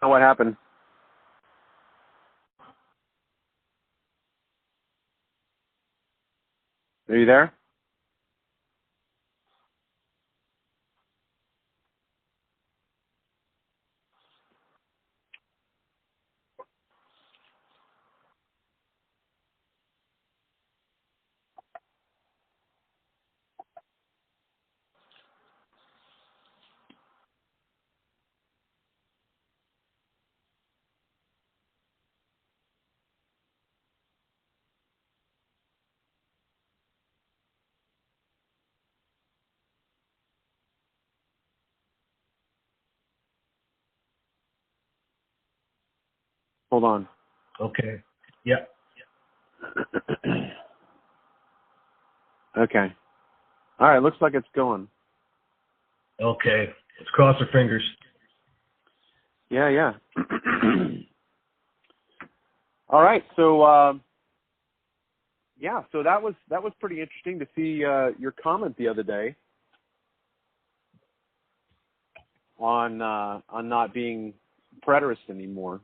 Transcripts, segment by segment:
what happened. Are you there? Hold on. Okay. Yeah. Okay. All right. Looks like it's going. Okay. Let's cross our fingers. Yeah. All right. So, so that was pretty interesting to see your comment the other day on not being preterist anymore.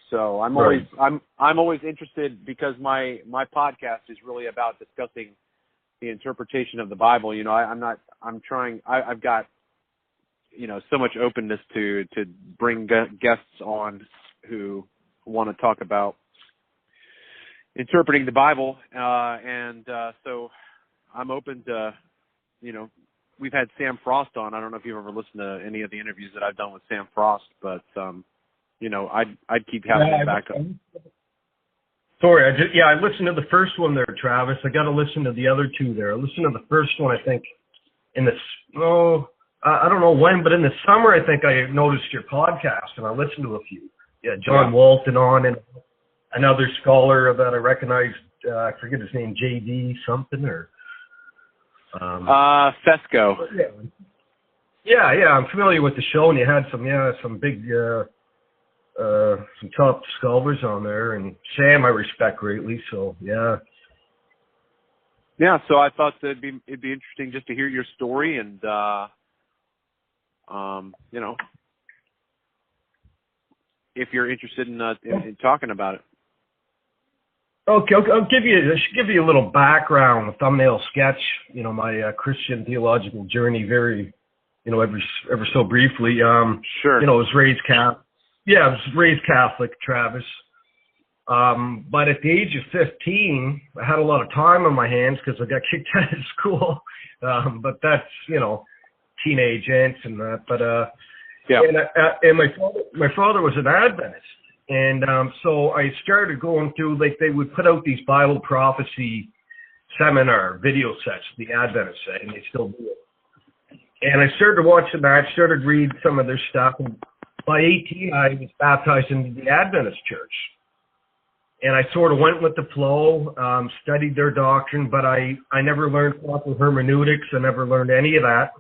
So I'm always interested, because my podcast is really about discussing the interpretation of the Bible. You know, I've got, you know, so much openness to bring guests on who want to talk about interpreting the Bible, so I'm open to, you know, we've had Sam Frost on. I don't know if you've ever listened to any of the interviews that I've done with Sam Frost, but you know, I'd keep having him back up. Sorry, I listened to the first one there, Travis. I got to listen to the other two there. I listened to the first one, I think, I don't know when, but in the summer, I think I noticed your podcast, and I listened to a few. Yeah, John Walton on, and another scholar that I recognized, I forget his name, J.D. something, or... Fesco. Yeah, I'm familiar with the show, and you had some big... some top scholars on there, and Sam I respect greatly, so yeah. Yeah, so I thought that it'd be interesting just to hear your story, and you know, if you're interested in talking about it. Okay, I'll give you a little background, a thumbnail sketch. You know, my Christian theological journey, very, you know, ever so briefly. Sure. You know, I was raised Catholic. Yeah, I was raised Catholic, Travis. But at the age of 15, I had a lot of time on my hands because I got kicked out of school. But that's, you know, teenage angst and that. But and my father was an Adventist, and so I started going through, like, they would put out these Bible prophecy seminar video sets, the Adventists say, and they still do it. And I started watching that, started reading some of their stuff, and by 18, I was baptized into the Adventist church. And I sort of went with the flow, studied their doctrine, but I never learned proper hermeneutics. I never learned any of that.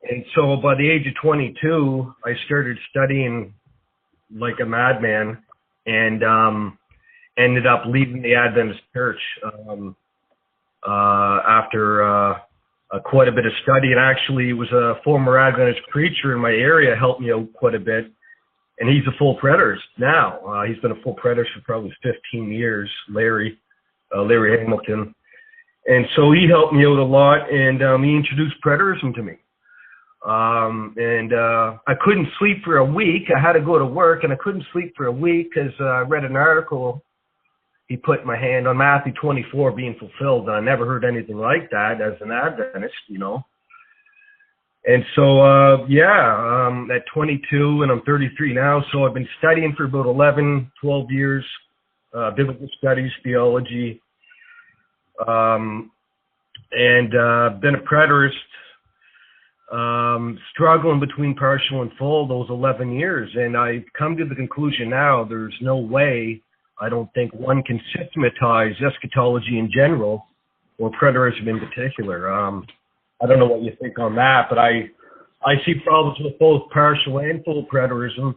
And so by the age of 22, I started studying like a madman, and ended up leaving the Adventist church after quite a bit of study. And actually, it was a former Adventist preacher in my area helped me out quite a bit. And he's a full preterist now. He's been a full preterist for probably 15 years, Larry Hamilton. And so he helped me out a lot, and he introduced preterism to me. I couldn't sleep for a week. I had to go to work, and I couldn't sleep for a week because I read an article he put my hand on Matthew 24 being fulfilled. And I never heard anything like that as an Adventist, you know. And so, at 22, and I'm 33 now, so I've been studying for about 11, 12 years, biblical studies, theology, and been a preterist, struggling between partial and full those 11 years. And I've come to the conclusion now there's no way, I don't think, one can systematize eschatology in general, or preterism in particular. I don't know what you think on that, but I see problems with both partial and full preterism,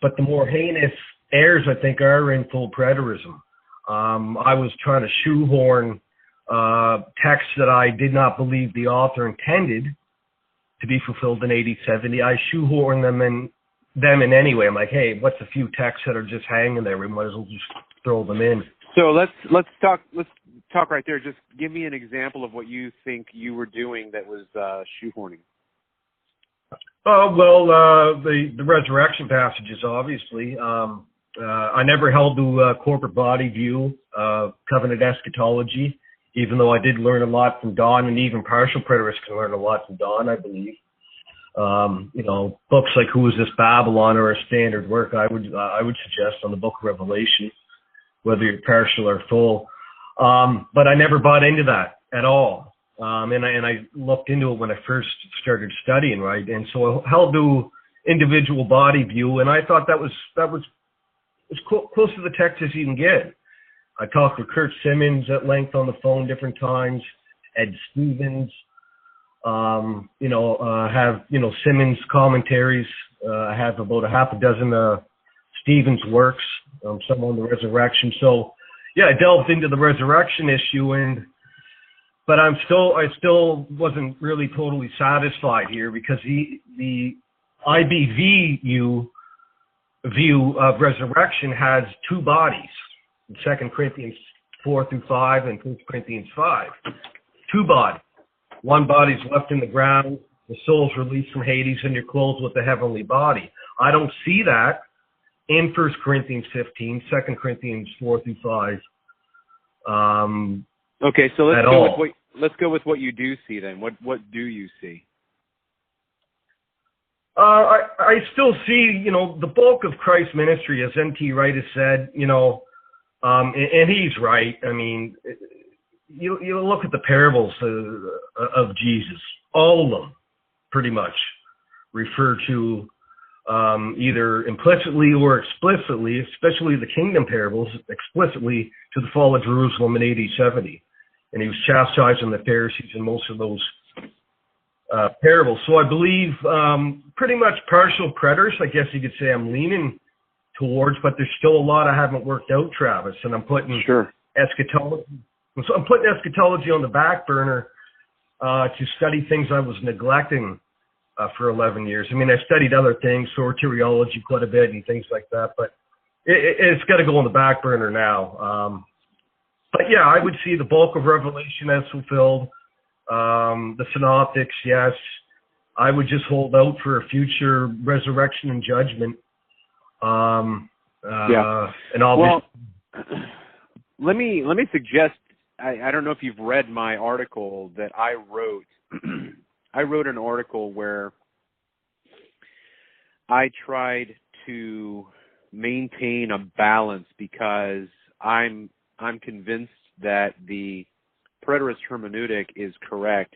but the more heinous errors, I think, are in full preterism. I was trying to shoehorn texts that I did not believe the author intended to be fulfilled in AD 70. I shoehorned them in them in any way. I'm like, hey, what's a few texts that are just hanging there? We might as well just throw them in. So let's talk right there. Just give me an example of what you think you were doing that was shoehorning. The resurrection passages, obviously. I never held to corporate body view, covenant eschatology, even though I did learn a lot from Don, and even partial preterists can learn a lot from Don, I believe. Books like Who Is This Babylon are a standard work I would suggest on the Book of Revelation, whether you're partial or full. But I never bought into that at all. And I looked into it when I first started studying, right? And so I held to individual body view, and I thought that was as close to the text as you can get. I talked with Kurt Simmons at length on the phone different times, Ed Stevens, have, Simmons commentaries. I have about a half a dozen Stevens works, some on the resurrection. So, yeah, I delved into the resurrection issue, but I still wasn't really totally satisfied here, because the IBV view of resurrection has two bodies, 2 Corinthians 4-5 and 1 Corinthians 5. Two bodies. One body's left in the ground, the soul's released from Hades, and you're clothed with the heavenly body. I don't see that in 1 Corinthians 15, 2 Corinthians 4-5. Okay, so let's go with what you do see then. What do you see? I still see, the bulk of Christ's ministry, as N.T. Wright has said, and he's right. I mean, you look at the parables of Jesus, all of them pretty much refer to either implicitly or explicitly, especially the kingdom parables, explicitly to the fall of Jerusalem in AD 70. And he was chastising the Pharisees in most of those parables. So I believe pretty much partial preterists, I guess you could say I'm leaning towards, but there's still a lot I haven't worked out, Travis, and I'm putting eschatology. So I'm putting eschatology on the back burner to study things I was neglecting for 11 years. I mean, I studied other things, soteriology quite a bit and things like that, but it's got to go on the back burner now. But yeah, I would see the bulk of Revelation as fulfilled. The synoptics, yes. I would just hold out for a future resurrection and judgment. And well, let me suggest. I don't know if you've read my article that I wrote. I wrote an article where I tried to maintain a balance, because I'm convinced that the preterist hermeneutic is correct,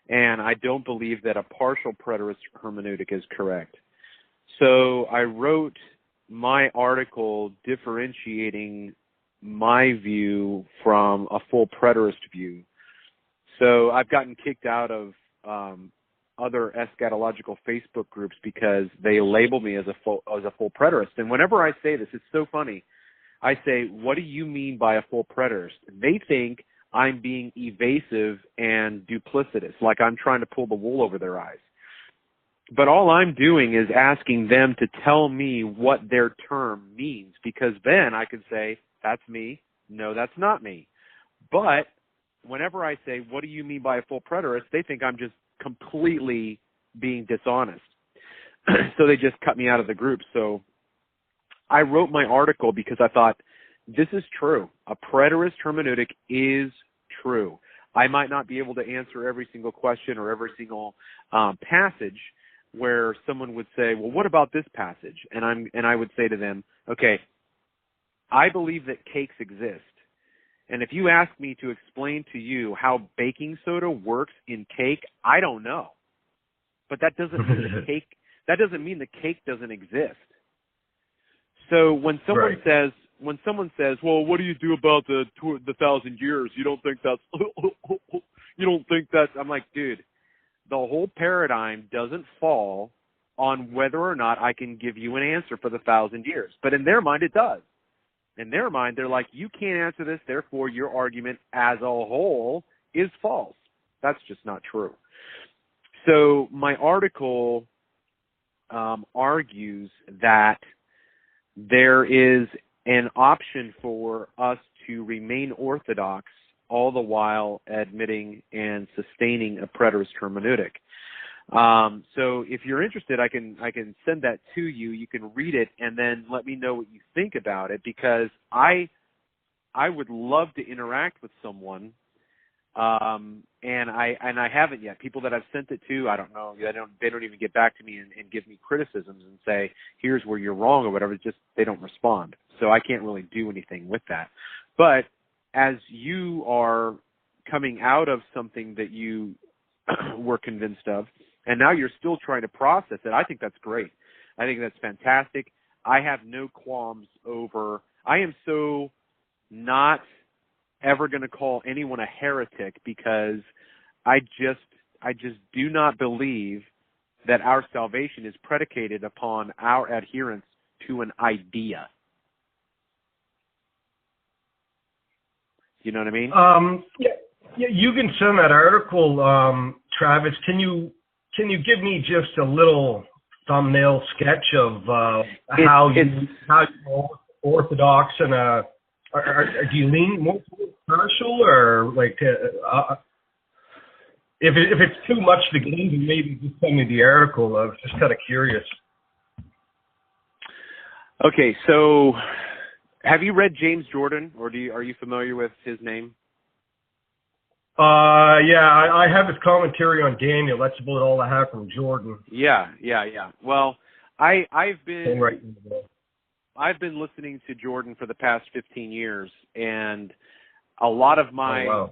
and I don't believe that a partial preterist hermeneutic is correct. So I wrote my article differentiating my view from a full preterist view. So I've gotten kicked out of other eschatological Facebook groups because they label me as a full preterist. And whenever I say this, it's so funny. I say, "What do you mean by a full preterist?" They think I'm being evasive and duplicitous, like I'm trying to pull the wool over their eyes. But all I'm doing is asking them to tell me what their term means, because then I could say, "That's me. No, that's not me." But whenever I say, "What do you mean by a full preterist?" they think I'm just completely being dishonest. So they just cut me out of the group. So I wrote my article because I thought, this is true. A preterist hermeneutic is true. I might not be able to answer every single question or every single passage where someone would say, "Well, what about this passage?" And I would say to them, "Okay, I believe that cakes exist. And if you ask me to explain to you how baking soda works in cake, I don't know. But that doesn't mean the cake doesn't exist." So when someone says, "Well, what do you do about the 1,000 years? You don't think that's I'm like, dude, the whole paradigm doesn't fall on whether or not I can give you an answer for the 1,000 years. But in their mind, it does. In their mind, they're like, you can't answer this, therefore your argument as a whole is false. That's just not true. So my article argues that there is an option for us to remain orthodox all the while admitting and sustaining a preterist hermeneutic. So if you're interested, I can send that to you. You can read it and then let me know what you think about it, because I would love to interact with someone, and I haven't yet. People that I've sent it to, I don't know. They don't even get back to me and give me criticisms and say, here's where you're wrong or whatever. It's just they don't respond. So I can't really do anything with that. But as you are coming out of something that you were convinced of, and now you're still trying to process it, I think that's great. I think that's fantastic. I have no qualms over. I am so not ever going to call anyone a heretic, because I just do not believe that our salvation is predicated upon our adherence to an idea. You know what I mean? Yeah, you can send that article, Travis. Can you give me just a little thumbnail sketch of how you're orthodox, and do you lean more towards partial, or like if it's too much to get into, maybe just send me the article. I was just kind of curious. Okay, so have you read James Jordan, or are you familiar with his name? Yeah, I have his commentary on Daniel. That's about all I have from Jordan. Yeah. Well, I've been listening to Jordan for the past 15 years, and a lot of my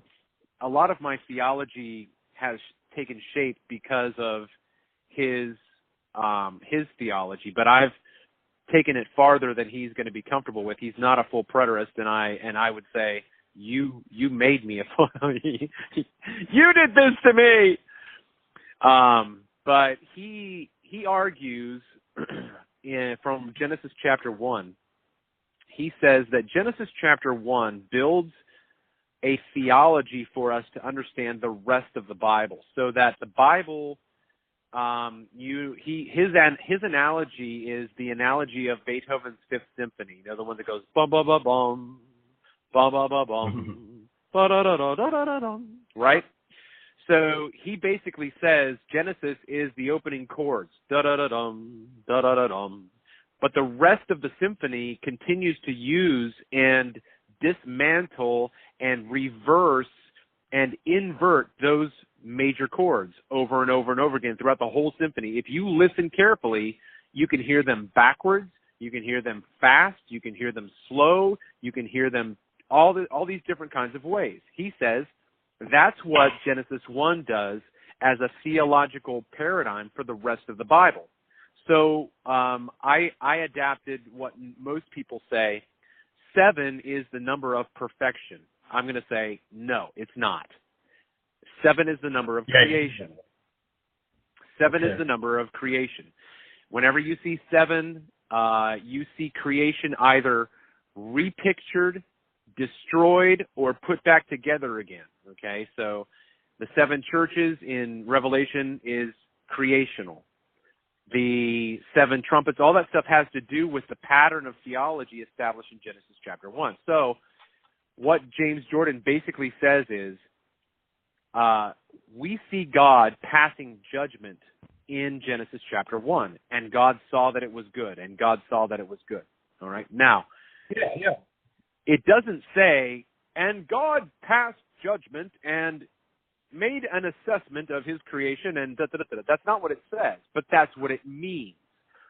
theology has taken shape because of his theology. But I've taken it farther than he's going to be comfortable with. He's not a full preterist, and I would say, You made me a full. You did this to me. But he argues from Genesis chapter 1. He says that Genesis chapter 1 builds a theology for us to understand the rest of the Bible, so that the Bible, his analogy is the analogy of Beethoven's Fifth Symphony. You know, the one that goes bum bum bum bum. Ba ba ba bum, ba da da da da da da, right? So he basically says Genesis is the opening chords, da da da dum, da da da dum, but the rest of the symphony continues to use and dismantle and reverse and invert those major chords over and over and over again throughout the whole symphony. If you listen carefully, you can hear them backwards, you can hear them fast, you can hear them slow, you can hear them all these different kinds of ways. He says that's what Genesis 1 does as a theological paradigm for the rest of the Bible. So I adapted what most people say. 7 is the number of perfection. I'm going to say, no, it's not. 7 is the number of creation. 7 is the number of creation. Whenever you see 7, you see creation either repictured, destroyed, or put back together again. Okay, so the 7 churches in Revelation is creational. The 7 trumpets, all that stuff has to do with the pattern of theology established in Genesis chapter 1. So what James Jordan basically says is, we see God passing judgment in Genesis chapter 1, and God saw that it was good, and God saw that it was good. All right, now, it doesn't say, and God passed judgment and made an assessment of his creation, and da-da-da-da. That's not what it says, but that's what it means.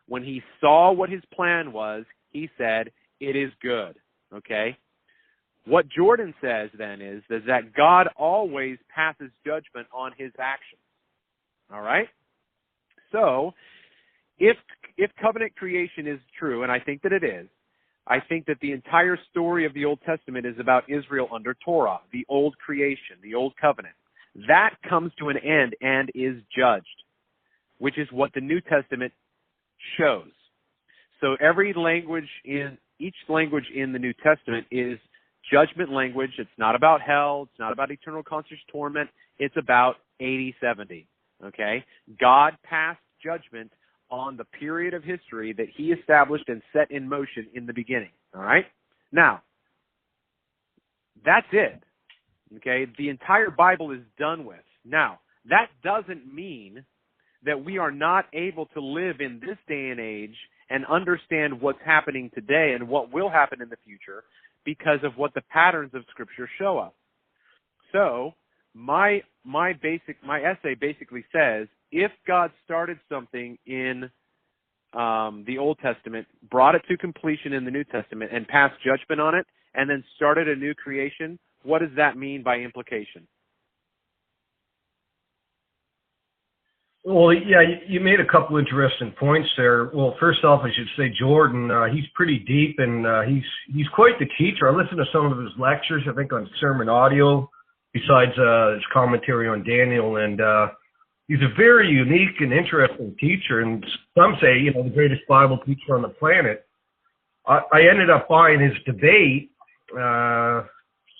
When he saw what his plan was, he said, it is good, okay? What Jordan says then is that God always passes judgment on his actions, all right? So, if covenant creation is true, and I think that it is, I think that the entire story of the Old Testament is about Israel under Torah, the old creation, the old covenant. That comes to an end and is judged, which is what the New Testament shows. So each language in the New Testament is judgment language. It's not about hell. It's not about eternal conscious torment. It's about 80-70, okay? God passed judgment on the period of history that he established and set in motion in the beginning. All right? Now, that's it. Okay? The entire Bible is done with. Now, that doesn't mean that we are not able to live in this day and age and understand what's happening today and what will happen in the future because of what the patterns of Scripture show us. So, my essay basically says, if God started something in the Old Testament, brought it to completion in the New Testament, and passed judgment on it, and then started a new creation, what does that mean by implication? Well, yeah, you made a couple interesting points there. Well, first off, I should say Jordan, he's pretty deep, and he's quite the teacher. I listened to some of his lectures, I think, on sermon audio, besides his commentary on Daniel, and he's a very unique and interesting teacher, and some say, the greatest Bible teacher on the planet. I ended up buying his debate,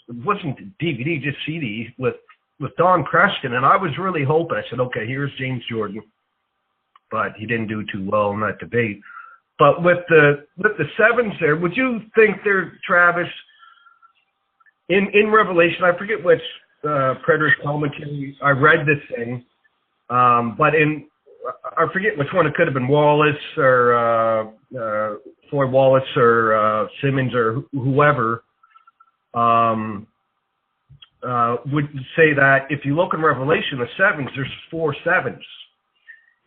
it wasn't DVD, just CD, with Don Preston, and I was really hoping, I said, okay, here's James Jordan, but he didn't do too well in that debate. But with the sevens there, would you think there, Travis, in Revelation, I forget which Preterist commentary I read this in, but I forget which one, it could have been Wallace or Floyd Wallace or Simmons or whoever, would say that if you look in Revelation, the sevens, there's 4 sevens.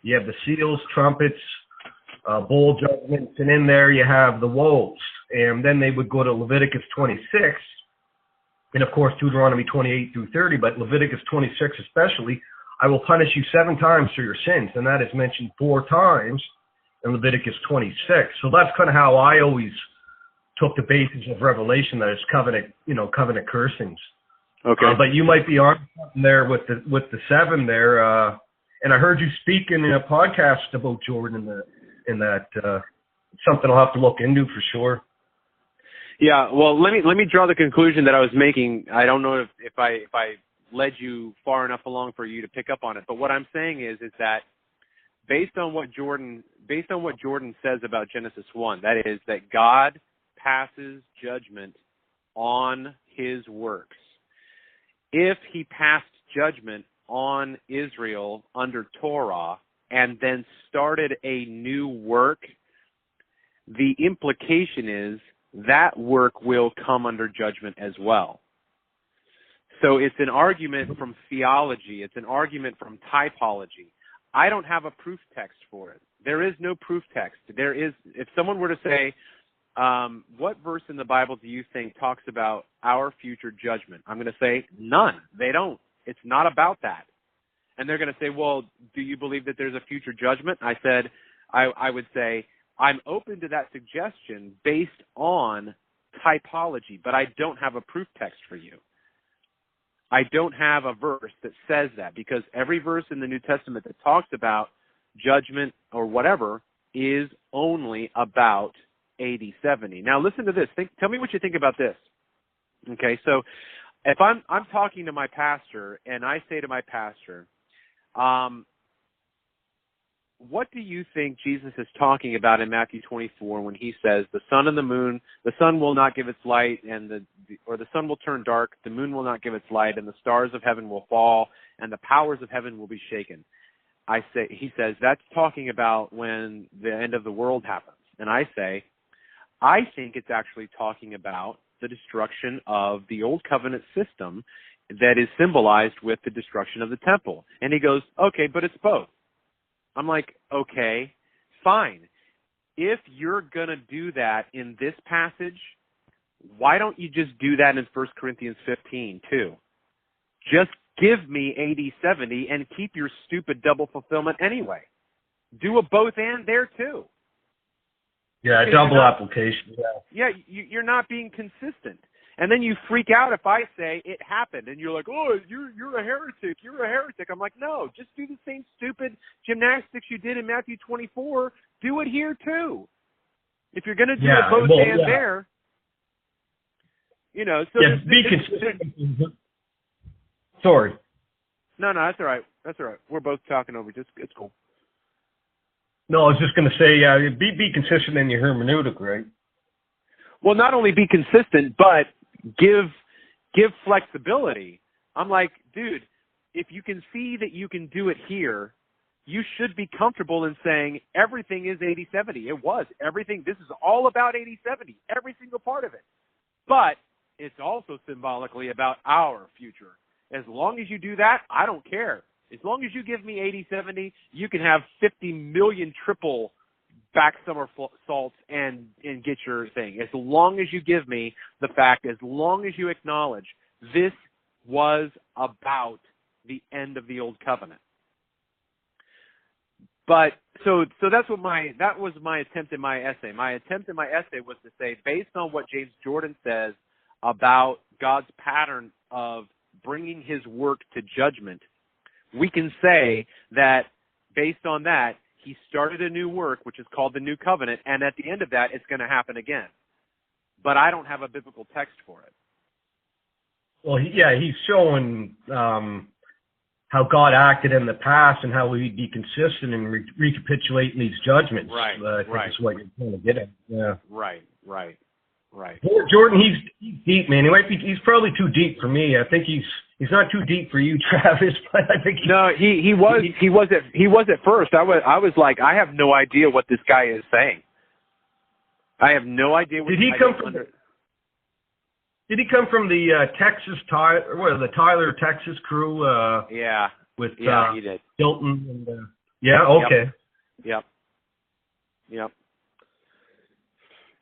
You have the seals, trumpets, bowl judgments, and in there you have the woes. And then they would go to Leviticus 26, and of course Deuteronomy 28 through 30, but Leviticus 26 especially, I will punish you 7 times for your sins, and that is mentioned 4 times in Leviticus 26. So that's kind of how I always took the basis of Revelation, that it's covenant, covenant cursings. Okay. But you might be on there with the 7 there, and I heard you speak in a podcast about Jordan in that something I'll have to look into for sure. Yeah, well, let me draw the conclusion that I was making. I don't know if I led you far enough along for you to pick up on it, but what I'm saying is that based on what Jordan says about Genesis 1, that is that God passes judgment on his works. If he passed judgment on Israel under Torah and then started a new work, the implication is that work will come under judgment as well. So it's an argument from theology. It's an argument from typology. I don't have a proof text for it. There is no proof text. There is, if someone were to say, what verse in the Bible do you think talks about our future judgment? I'm going to say none. They don't. It's not about that. And they're going to say, well, do you believe that there's a future judgment? I said, I would say, I'm open to that suggestion based on typology, but I don't have a proof text for you. I don't have a verse that says that, because every verse in the New Testament that talks about judgment or whatever is only about AD 70. Now listen to this. Tell me what you think about this. Okay, so if I'm talking to my pastor and I say to my pastor, what do you think Jesus is talking about in Matthew 24 when he says the sun and the moon, the sun will not give its light, and the sun will turn dark, the moon will not give its light, and the stars of heaven will fall, and the powers of heaven will be shaken? He says that's talking about when the end of the world happens. And I say, I think it's actually talking about the destruction of the old covenant system that is symbolized with the destruction of the temple. And he goes, okay, but it's both. I'm like, okay, fine. If you're going to do that in this passage, why don't you just do that in 1 Corinthians 15 too? Just give me AD 70 and keep your stupid double fulfillment anyway. Do a both and there too. Yeah, double application. Yeah, you're not being consistent. And then you freak out if I say it happened, and you're like, oh, you're a heretic. You're a heretic. I'm like, no, just do the same stupid gymnastics you did in Matthew 24. Do it here too. If you're going to do it both and there, So be consistent. Sorry. No, that's all right. That's all right. We're both talking over. It's cool. No, I was just going to say, be consistent in your hermeneutic, right? Well, not only be consistent, but give flexibility. I'm like, dude, if you can see that you can do it here, you should be comfortable in saying everything is 80-70. It was. Everything. This is all about 80-70, every single part of it. But it's also symbolically about our future. As long as you do that, I don't care. As long as you give me 80-70, you can have 50 million triple back somersaults and get your thing. As long as you give me the fact, as long as you acknowledge this was about the end of the old covenant. But so that was my attempt in my essay. My attempt in my essay was to say, based on what James Jordan says about God's pattern of bringing his work to judgment, we can say that based on that, he started a new work, which is called the New Covenant, and at the end of that, it's going to happen again. But I don't have a biblical text for it. Well, he's showing how God acted in the past and how we'd be consistent in recapitulating these judgments. Right, I think is what you're trying to get at. Yeah. Right. Jordan, he's deep, man. He's probably too deep for me. I think he's not too deep for you, Travis. But I think he was at first. I was like, I have no idea what this guy is saying. I have no idea what. Did he come from? Did he come from the the Tyler, Texas crew? Yeah. With he did. Hilton and yeah. Okay. Yep.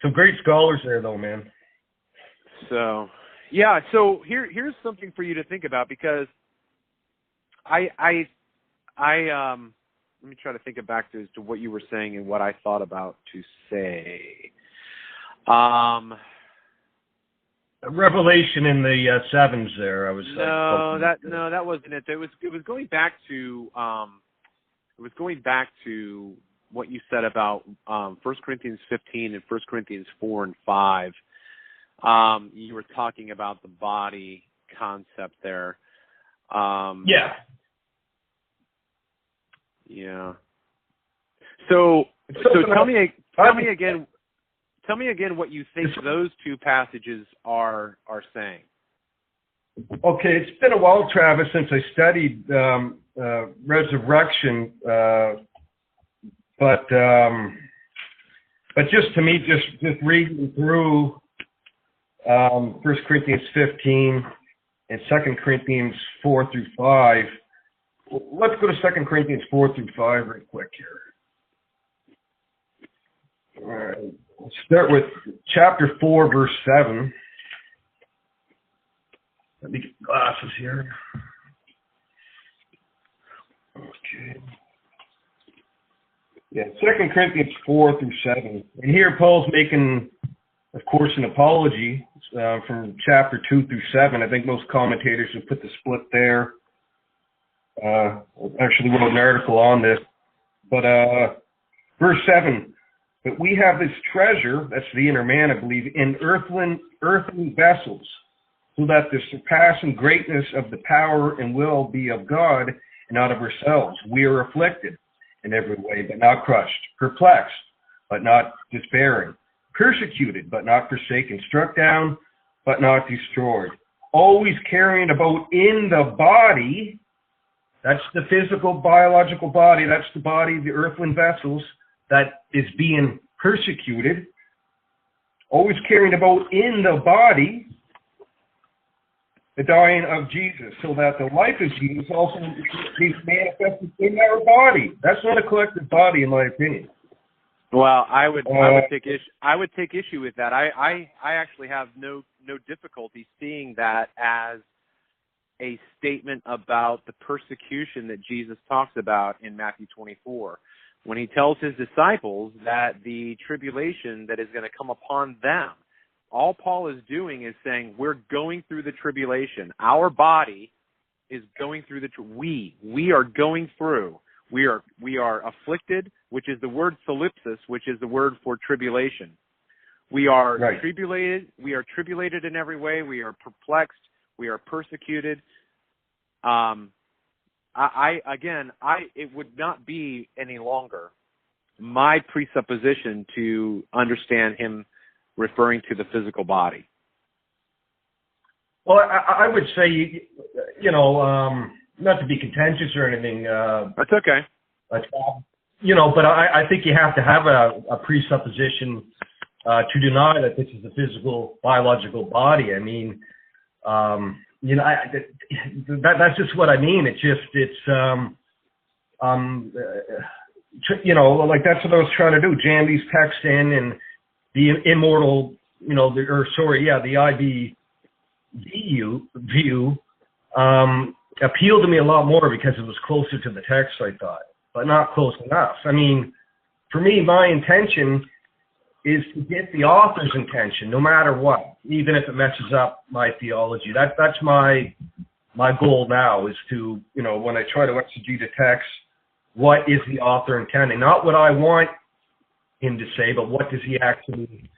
Some great scholars there, though, man. So, yeah. So here's something for you to think about, because I let me try to think back to what you were saying and what I thought about to say. Revelation in the sevens. There, I was. That wasn't it. It was going back to what you said about 1 Corinthians 15 and 1 Corinthians 4 and 5. You were talking about the body concept there. Yeah. So tell me again what you think those two passages are saying. Okay, it's been a while, Travis, since I studied resurrection, but just to me, just reading through 1 Corinthians 15 and 2 Corinthians 4 through 5. Let's go to 2 Corinthians 4 through 5 real quick here. All right. Let's start with chapter 4, verse 7. Let me get glasses here. Okay. Yeah, 2 Corinthians 4 through 7. And here Paul's making, of course, an apology from chapter 2 through 7. I think most commentators have put the split there. Actually wrote an article on this. But verse 7. But we have this treasure, that's the inner man, I believe, in earthen vessels, so that the surpassing greatness of the power and will be of God and not of ourselves. We are afflicted in every way, but not crushed, perplexed, but not despairing, persecuted, but not forsaken, struck down, but not destroyed, always carrying about in the body, that's the physical, biological body, that's the body, the earthen vessels, that is being persecuted, always carrying about in the body the dying of Jesus, so that the life of Jesus also is manifested in our body. That's not a collective body, in my opinion. Well, I would take issue with that. I actually have no difficulty seeing that as a statement about the persecution that Jesus talks about in Matthew 24. When he tells his disciples that the tribulation that is going to come upon them, all Paul is doing is saying, we're going through the tribulation. Our body is going through we are going through. We are afflicted, which is the word thalipsis, which is the word for tribulation. We are tribulated. We are tribulated in every way. We are perplexed. We are persecuted. It would not be any longer my presupposition to understand him referring to the physical body? Well, I would say, not to be contentious or anything. That's okay. But I think you have to have a presupposition to deny that this is a physical, biological body. I mean, that's just what I mean. It's like that's what I was trying to do, jam these texts in, and the immortal, the IB view appealed to me a lot more because it was closer to the text, I thought, but not close enough. I mean, for me, my intention is to get the author's intention, no matter what, even if it messes up my theology. That's my goal now, is to, when I try to exegete a text, what is the author intending? Not what I want him to say, but what is he actually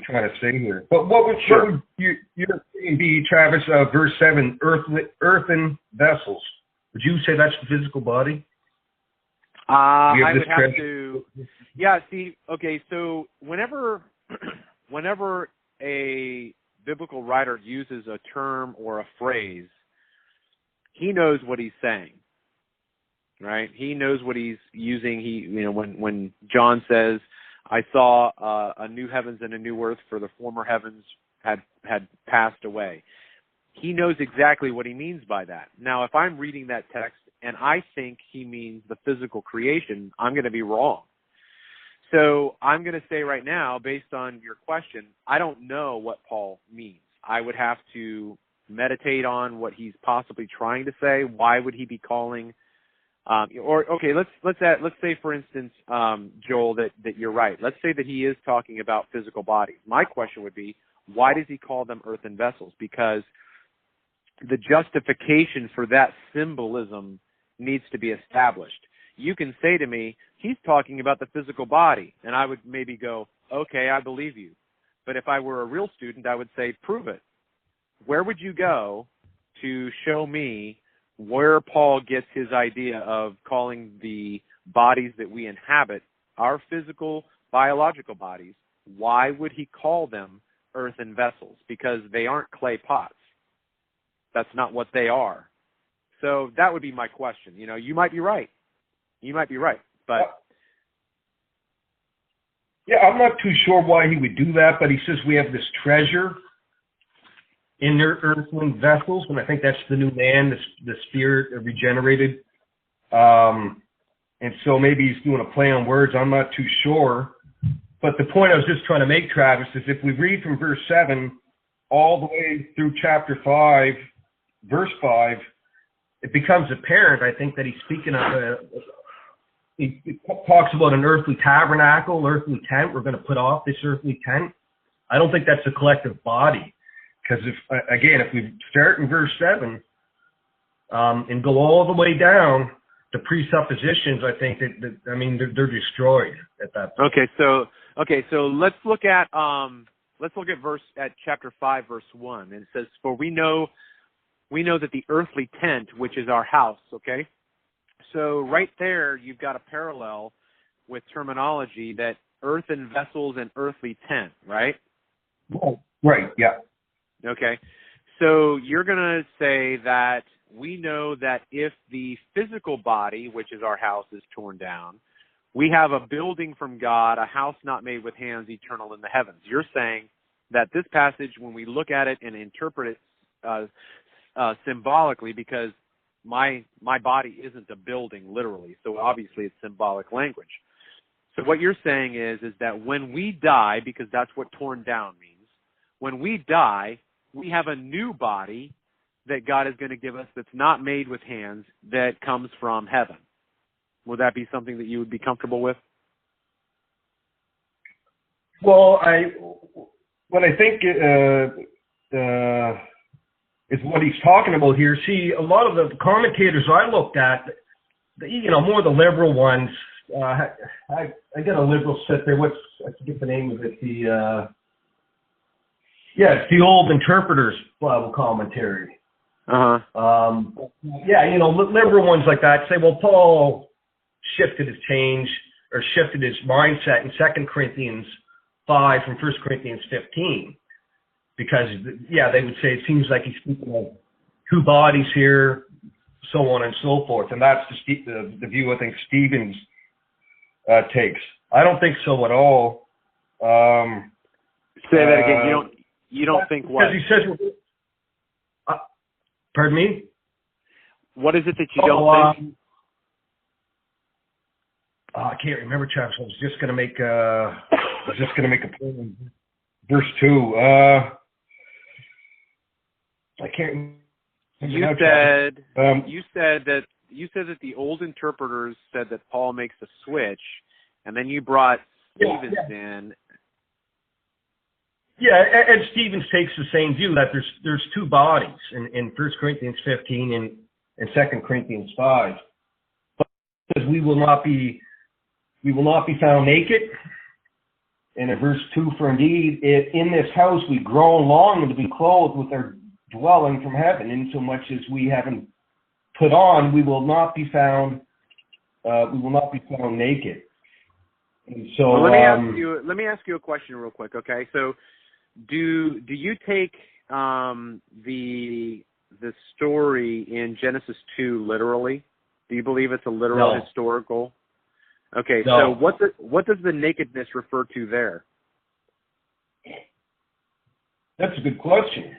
trying to say here? But what would your opinion be, Travis, verse 7, earthen vessels? Would you say that's the physical body? I would have to. Yeah. See. Okay. So whenever a biblical writer uses a term or a phrase, he knows what he's saying, right? He knows what he's using. When John says, "I saw a new heavens and a new earth, for the former heavens had passed away," he knows exactly what he means by that. Now, if I'm reading that text and I think he means the physical creation, I'm going to be wrong. So I'm going to say right now, based on your question, I don't know what Paul means. I would have to meditate on what he's possibly trying to say. Why would he be calling? Let's say, for instance, Joel, that you're right. Let's say that he is talking about physical bodies. My question would be, why does he call them earthen vessels? Because the justification for that symbolism needs to be established. You can say to me, he's talking about the physical body, and I would maybe go, okay, I believe you. But if I were a real student, I would say, prove it. Where would you go to show me where Paul gets his idea of calling the bodies that we inhabit, our physical, biological bodies? Why would he call them earthen vessels? Because they aren't clay pots. That's not what they are. So that would be my question. You might be right. But yeah, I'm not too sure why he would do that, but he says we have this treasure in their earthen vessels, and I think that's the new man, the spirit regenerated. And so maybe he's doing a play on words. I'm not too sure. But the point I was just trying to make, Travis, is if we read from verse 7 all the way through chapter 5, verse 5, it becomes apparent, I think, that he's speaking of he talks about an earthly tabernacle, earthly tent. We're going to put off this earthly tent. I don't think that's a collective body. Because if we start in verse 7 and go all the way down, the presuppositions, I think they're destroyed at that point. Okay, so let's look at chapter 5, verse 1, and it says, "For we know that the earthly tent, which is our house," okay? So right there, you've got a parallel with terminology that earthen vessels and earthly tent, right? Right, yeah. Okay, so you're going to say that we know that if the physical body, which is our house, is torn down, we have a building from God, a house not made with hands, eternal in the heavens. You're saying that this passage, when we look at it and interpret it symbolically, because my body isn't a building literally, so obviously it's symbolic language. So what you're saying is that when we die, because that's what torn down means, when we die, we have a new body that God is going to give us that's not made with hands, that comes from heaven. Would that be something that you would be comfortable with? Well, what I think is what he's talking about here. See, a lot of the commentators I looked at, more the liberal ones, I get a liberal set there. I forget the name of it. It's the Old Interpreter's Bible Commentary. Liberal ones like that say, well, Paul shifted his change. or shifted his mindset in 2 Corinthians 5 from 1 Corinthians 15. Because, yeah, they would say it seems like he's speaking of two bodies here, so on and so forth. And that's the view I think Stevens takes. I don't think so at all. Say that again. You don't think what? Because he says, pardon me? What is it that you don't think? I can't remember, Travis. I was just going to make a point in verse 2. I can't remember. You said that the old interpreters said that Paul makes a switch, and then you brought Stevens in. Yeah, and Stevens takes the same view that there's two bodies in 1 Corinthians 15 and 2 Corinthians 5. Because we will not be found naked. And in verse 2, for indeed, in this house we groan longing to be clothed with our dwelling from heaven, insomuch as we haven't put on, we will not be found naked. And so let me ask you a question real quick, okay? So do you take the story in Genesis 2 literally? Do you believe it's a literal historical? Okay, no. So what does the nakedness refer to there? That's a good question.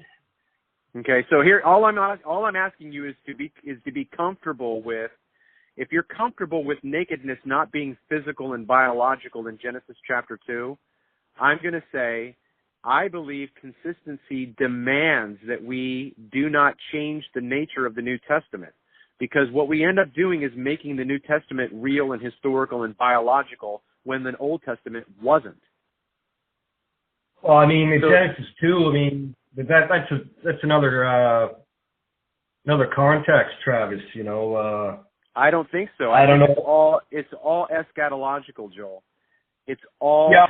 Okay, so here all I'm asking you is to be comfortable with, if you're comfortable with nakedness not being physical and biological in Genesis chapter 2, I'm going to say I believe consistency demands that we do not change the nature of the New Testament, because what we end up doing is making the New Testament real and historical and biological when the Old Testament wasn't. Well, I mean, in Genesis 2, I mean, that's another context, Travis. You know. I don't think so. I don't know. It's all eschatological, Joel. It's all. Yeah.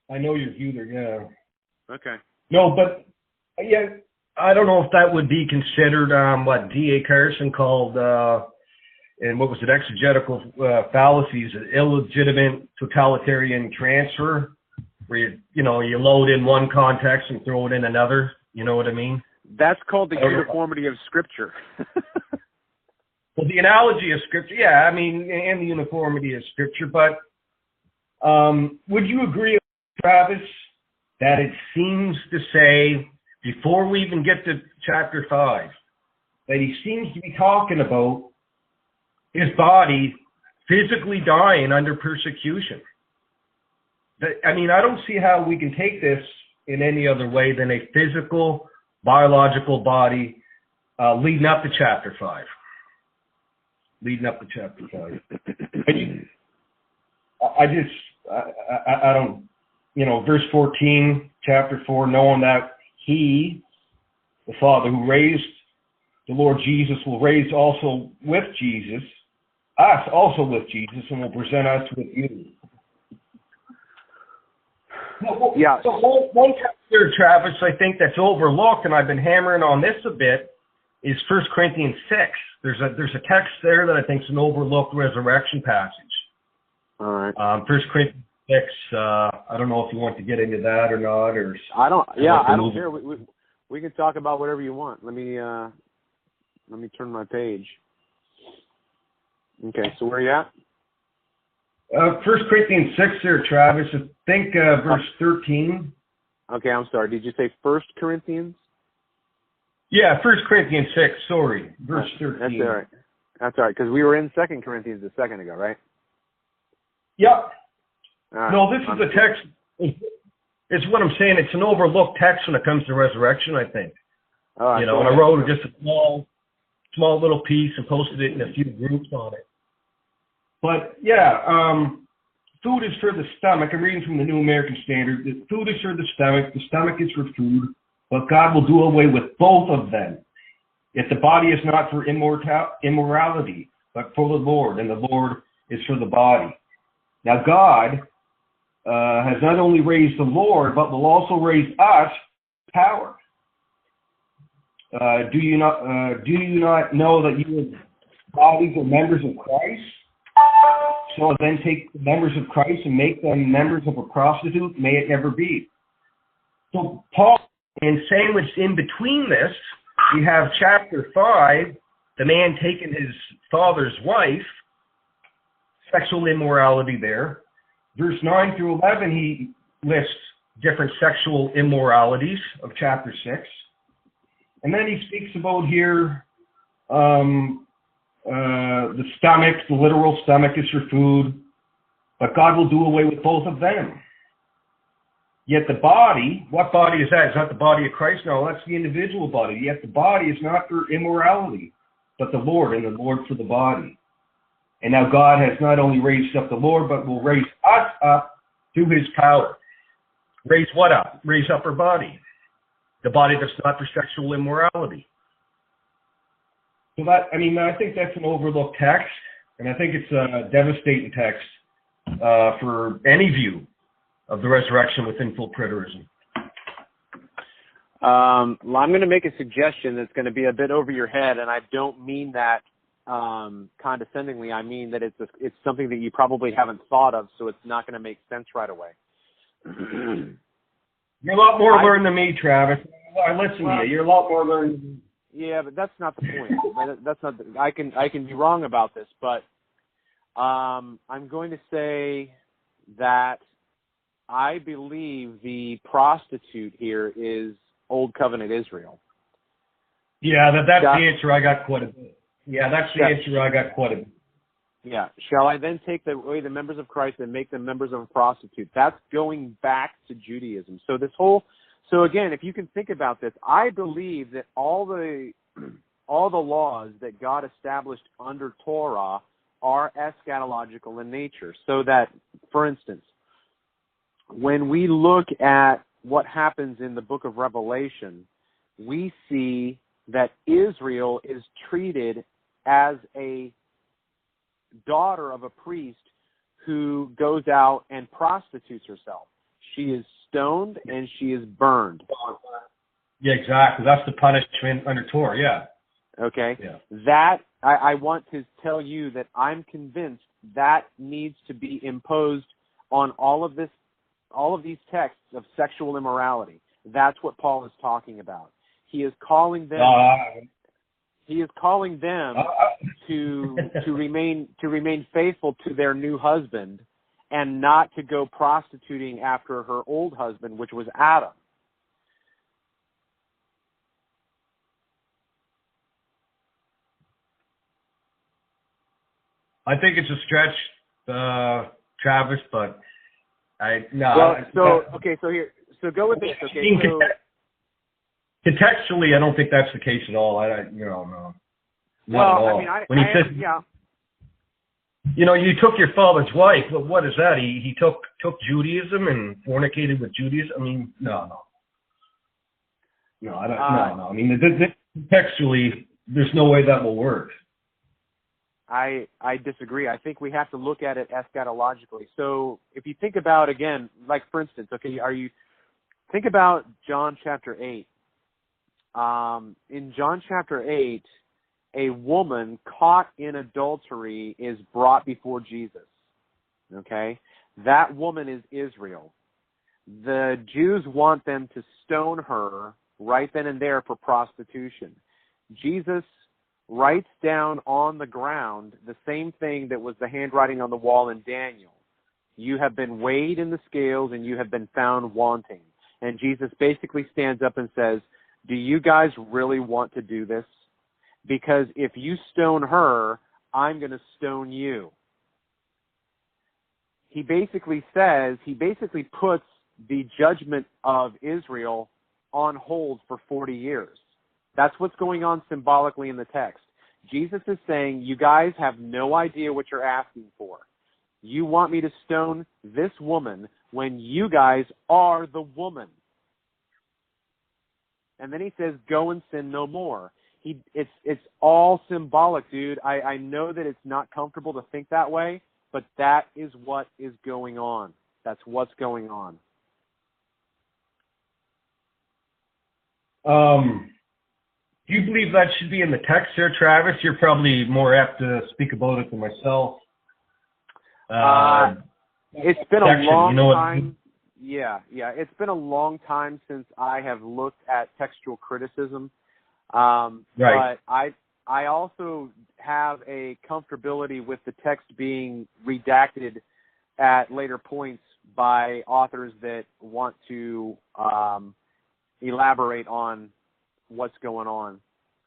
I know your view there. Yeah. Okay. No, but yeah, I don't know if that would be considered what D.A. Carson called, and what was it, exegetical fallacies, an illegitimate totalitarian transfer, where you load in one context and throw it in another. You know what I mean? That's called the uniformity of Scripture. Well, the analogy of Scripture, yeah, I mean, and the uniformity of Scripture, but would you agree, Travis, that it seems to say, before we even get to chapter 5, that he seems to be talking about his body physically dying under persecution? I mean, I don't see how we can take this in any other way than a physical, biological body leading up to chapter 5. Leading up to chapter 5. I don't, verse 14, chapter 4, knowing that he, the Father who raised the Lord Jesus, will raise also with Jesus, us also with Jesus, and will present us with you. Yeah. So one chapter, Travis, I think that's overlooked, and I've been hammering on this a bit, is 1 Corinthians 6. There's a text there that I think is an overlooked resurrection passage. All right. 1 Corinthians 6. I don't know if you want to get into that or not, or I don't. Yeah, I don't care. We can talk about whatever you want. Let me turn my page. Okay, so where are you at? 1 Corinthians 6 there, Travis. I think verse 13. Okay, I'm sorry. Did you say 1 Corinthians? Yeah, 1 Corinthians 6. Sorry, verse 13. That's all right. That's all right, because we were in 2 Corinthians a second ago, right? Yep. Right. No, this is a text. It's what I'm saying. It's an overlooked text when it comes to resurrection, I think. And I wrote just a small little piece and posted it in a few groups on it. But yeah, food is for the stomach. I'm reading from the New American Standard. Food is for the stomach is for food, but God will do away with both of them. Yet the body is not for immorality, but for the Lord, and the Lord is for the body. Now God has not only raised the Lord, but will also raise us with power. Do you not know that your bodies are members of Christ? shall I then take the members of Christ and make them members of a prostitute? May it never be. So Paul, and sandwiched in between this, we have chapter 5, the man taking his father's wife, sexual immorality there. Verse 9 through 11, he lists different sexual immoralities of chapter 6. And then he speaks about here the stomach, the literal stomach is for food, but God will do away with both of them. Yet the body, what body is that? Is that the body of Christ? No, that's the individual body. Yet the body is not for immorality, but the Lord, and the Lord for the body. And now God has not only raised up the Lord, but will raise us up through his power. Raise what up? Raise up our body. The body that's not for sexual immorality. So that, I mean, I think that's an overlooked text, and I think it's a devastating text for any view of the resurrection within full preterism. Well, I'm going to make a suggestion that's going to be a bit over your head, and I don't mean that condescendingly. I mean that it's something that you probably haven't thought of, so it's not going to make sense right away. You're a lot more learned than me, Travis. I listen to you. You're a lot more learned than me. Yeah, but that's not the point. That's not. I can be wrong about this, but I'm going to say that I believe the prostitute here is Old Covenant Israel. Yeah, that's the answer I got quite a bit. Yeah, that's the answer I got quite a bit. Yeah. Shall I then take away the members of Christ and make them members of a prostitute? That's going back to Judaism. So again, if you can think about this, I believe that all the laws that God established under Torah are eschatological in nature. So that, for instance, when we look at what happens in the book of Revelation, we see that Israel is treated as a daughter of a priest who goes out and prostitutes herself. She is stoned and she is burned. Yeah, exactly. That's the punishment under Torah, yeah. Okay. Yeah. That, I want to tell you that I'm convinced that needs to be imposed on all of these texts of sexual immorality. That's what Paul is talking about. He is calling them to remain faithful to their new husband and not to go prostituting after her old husband, which was Adam. I think it's a stretch, Travis, but So go with this. Okay, so contextually, I don't think that's the case at all. No. Not at all. When he says, you took your father's wife. Well, what is that? He took Judaism and fornicated with Judaism. I mean, no. I don't. No. I mean, contextually, there's no way that will work. I disagree. I think we have to look at it eschatologically. So if you think about, again, like for instance, think about John chapter 8. In John chapter 8, a woman caught in adultery is brought before Jesus. Okay? That woman is Israel. The Jews want them to stone her right then and there for prostitution. Jesus writes down on the ground the same thing that was the handwriting on the wall in Daniel. You have been weighed in the scales and you have been found wanting. And Jesus basically stands up and says, do you guys really want to do this? Because if you stone her, I'm going to stone you. He basically puts the judgment of Israel on hold for 40 years. That's what's going on symbolically in the text. Jesus is saying, you guys have no idea what you're asking for. You want me to stone this woman when you guys are the woman. And then he says, go and sin no more. It's all symbolic, dude. I know that it's not comfortable to think that way, but that is what is going on. That's what's going on. Do you believe that should be in the text there, Travis? You're probably more apt to speak about it than myself. It's been a long you know time. Yeah. It's been a long time since I have looked at textual criticism. Right. But I also have a comfortability with the text being redacted at later points by authors that want to elaborate on what's going on.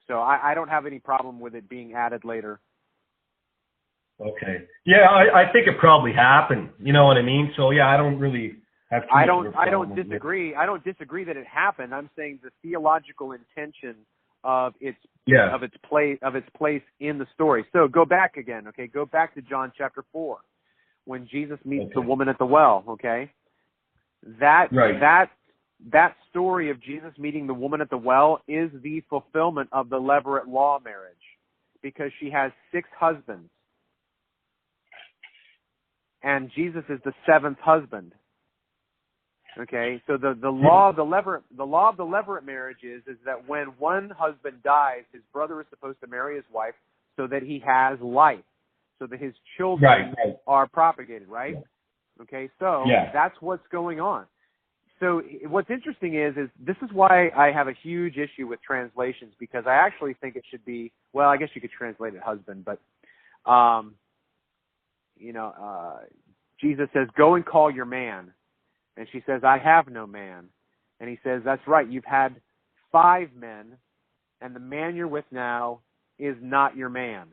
So I don't have any problem with it being added later. Okay. Yeah, I think it probably happened. You know what I mean? So yeah, I don't really have. I don't disagree. I don't disagree that it happened. I'm saying the theological intention of its place in the story. So go back again. Okay, go back to John chapter 4 when Jesus meets the woman at the well. Okay, that story of Jesus meeting the woman at the well is the fulfillment of the Levirate law marriage, because she has 6 husbands. And Jesus is the 7th husband. Okay, so the law of the Levirate marriage is that when one husband dies, his brother is supposed to marry his wife so that he has life, so that his children are propagated. Right? Okay, so that's what's going on. So what's interesting is this is why I have a huge issue with translations, because I actually think it should be, well, I guess you could translate it husband, but Jesus says, go and call your man. And she says, I have no man. And he says, that's right, you've had 5 men, and the man you're with now is not your man.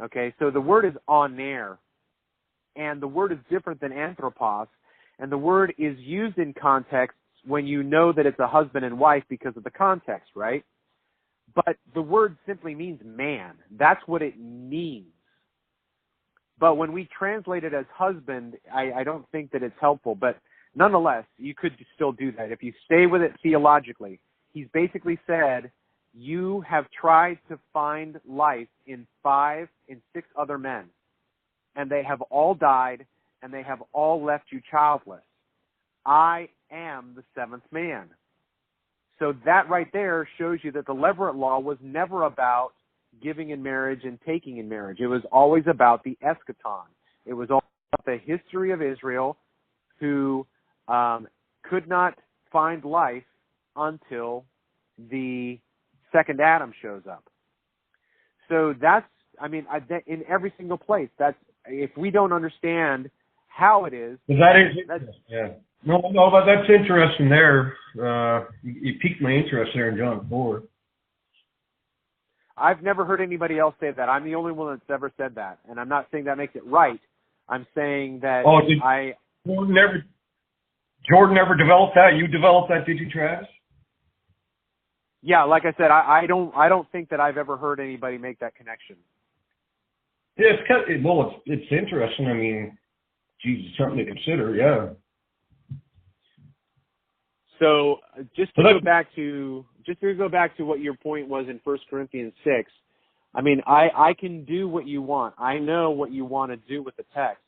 Okay, so the word is oner, and the word is different than anthropos, and the word is used in context when you know that it's a husband and wife because of the context, right? But the word simply means man. That's what it means. But when we translate it as husband, I don't think that it's helpful. But nonetheless, you could still do that. If you stay with it theologically, he's basically said, you have tried to find life in 6 other men, and they have all died, and they have all left you childless. I am the 7th man. So that right there shows you that the Levirate law was never about giving in marriage and taking in marriage. It was always about the eschaton. It was all about the history of Israel, who could not find life until the second Adam shows up. So that's, in every single place, that's, if we don't understand how it is. No, but that's interesting there. You piqued my interest there in John 4. I've never heard anybody else say that. I'm the only one that's ever said that. And I'm not saying that makes it right. I'm saying that Jordan never developed that? You developed that, did you, Travis? Yeah, like I said, I don't think that I've ever heard anybody make that connection. Yeah, it's interesting. I mean, Jesus, something to consider, yeah. So just to go back to what your point was in 1 Corinthians 6, I can do what you want. I know what you want to do with the text,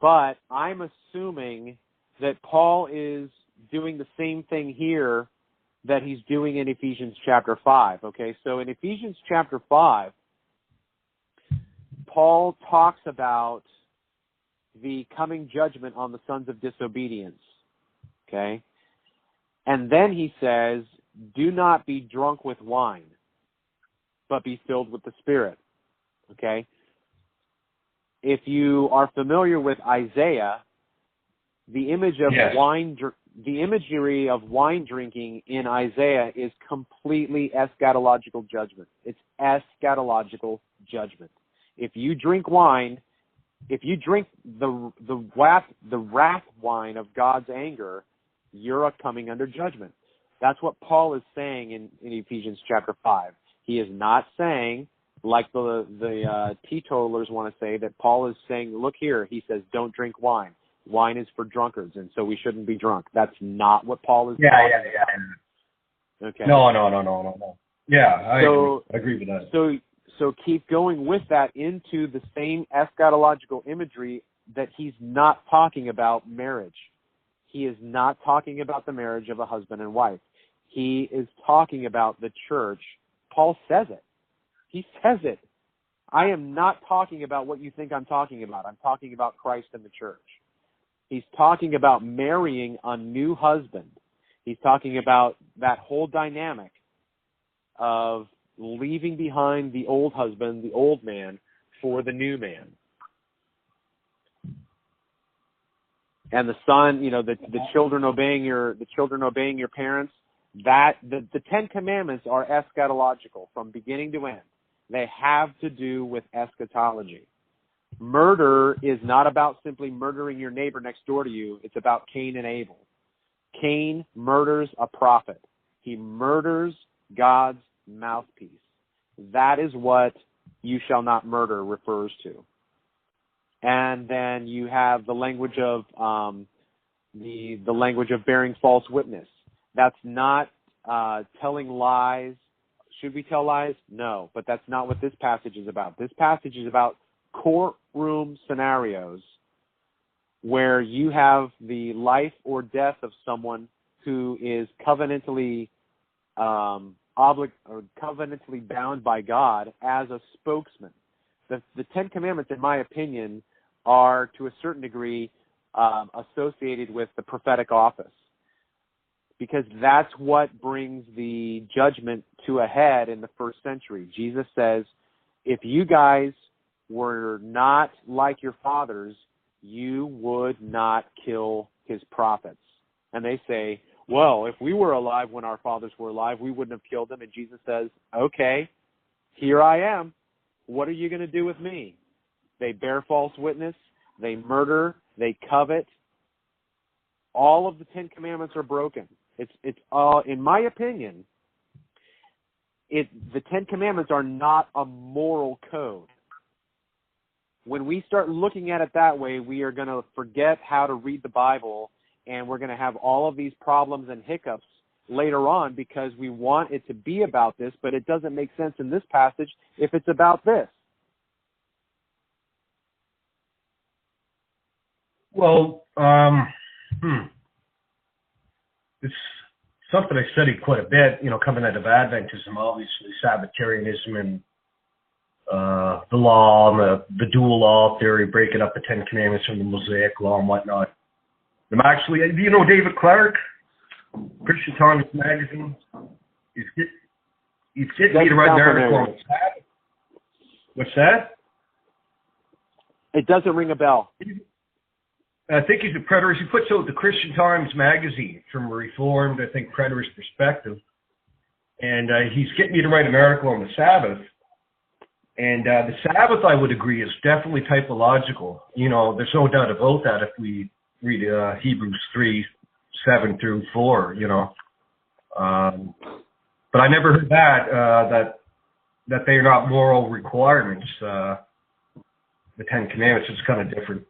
but I'm assuming that Paul is doing the same thing here that he's doing in Ephesians chapter 5. Okay, so in Ephesians chapter 5, Paul talks about the coming judgment on the sons of disobedience. Okay? And then he says, do not be drunk with wine, but be filled with the Spirit. Okay? If you are familiar with Isaiah, the image of the imagery of wine drinking in Isaiah is completely eschatological judgment. It's eschatological judgment. If you drink wine, if you drink the wrath wine of God's anger, you're coming under judgment. That's what Paul is saying in Ephesians chapter 5. He is not saying, like the teetotalers want to say, that Paul is saying, look here, he says, don't drink wine. Wine is for drunkards, and so we shouldn't be drunk. That's not what Paul is saying. Yeah. Okay. No. Yeah, I agree with that. So keep going with that into the same eschatological imagery that he's not talking about marriage. He is not talking about the marriage of a husband and wife. He is talking about the church. Paul says it. He says it. I am not talking about what you think I'm talking about. I'm talking about Christ and the church. He's talking about marrying a new husband. He's talking about that whole dynamic of leaving behind the old husband, the old man, for the new man. And the son, the children obeying your parents. That the Ten Commandments are eschatological from beginning to end. They have to do with eschatology. Murder is not about simply murdering your neighbor next door to you. It's about Cain and Abel. Cain murders a prophet. He murders God's mouthpiece. That is what "you shall not murder" refers to. And then you have the language of the language of bearing false witness. That's not telling lies. Should we tell lies? No, but that's not what this passage is about. This passage is about courtroom scenarios where you have the life or death of someone who is covenantally covenantally bound by God as a spokesman. The Ten Commandments, in my opinion, are to a certain degree associated with the prophetic office, because that's what brings the judgment to a head in the first century. Jesus says, if you guys were not like your fathers, you would not kill his prophets. And they say, well, if we were alive when our fathers were alive, we wouldn't have killed them. And Jesus says, okay, here I am. What are you going to do with me? They bear false witness. They murder. They covet. All of the Ten Commandments are broken. It's in my opinion, the Ten Commandments are not a moral code. When we start looking at it that way, we are going to forget how to read the Bible, and we're going to have all of these problems and hiccups later on because we want it to be about this, but it doesn't make sense in this passage if it's about this. Well, it's something I studied quite a bit, coming out of Adventism, obviously, Sabbatarianism and the law and the dual law theory, breaking up the Ten Commandments from the Mosaic law and whatnot. I'm actually, do you know David Clark, Christian Times Magazine? He's getting me to write an article on Sabbath. What's that? It doesn't ring a bell. I think he's a preterist. He puts out the Christian Times Magazine from a Reformed, I think, preterist perspective. And he's getting me to write an article on the Sabbath. And the Sabbath, I would agree, is definitely typological. There's no doubt about that if we read Hebrews 3:7 through 4, But I never heard that they're not moral requirements. The Ten Commandments is kind of different.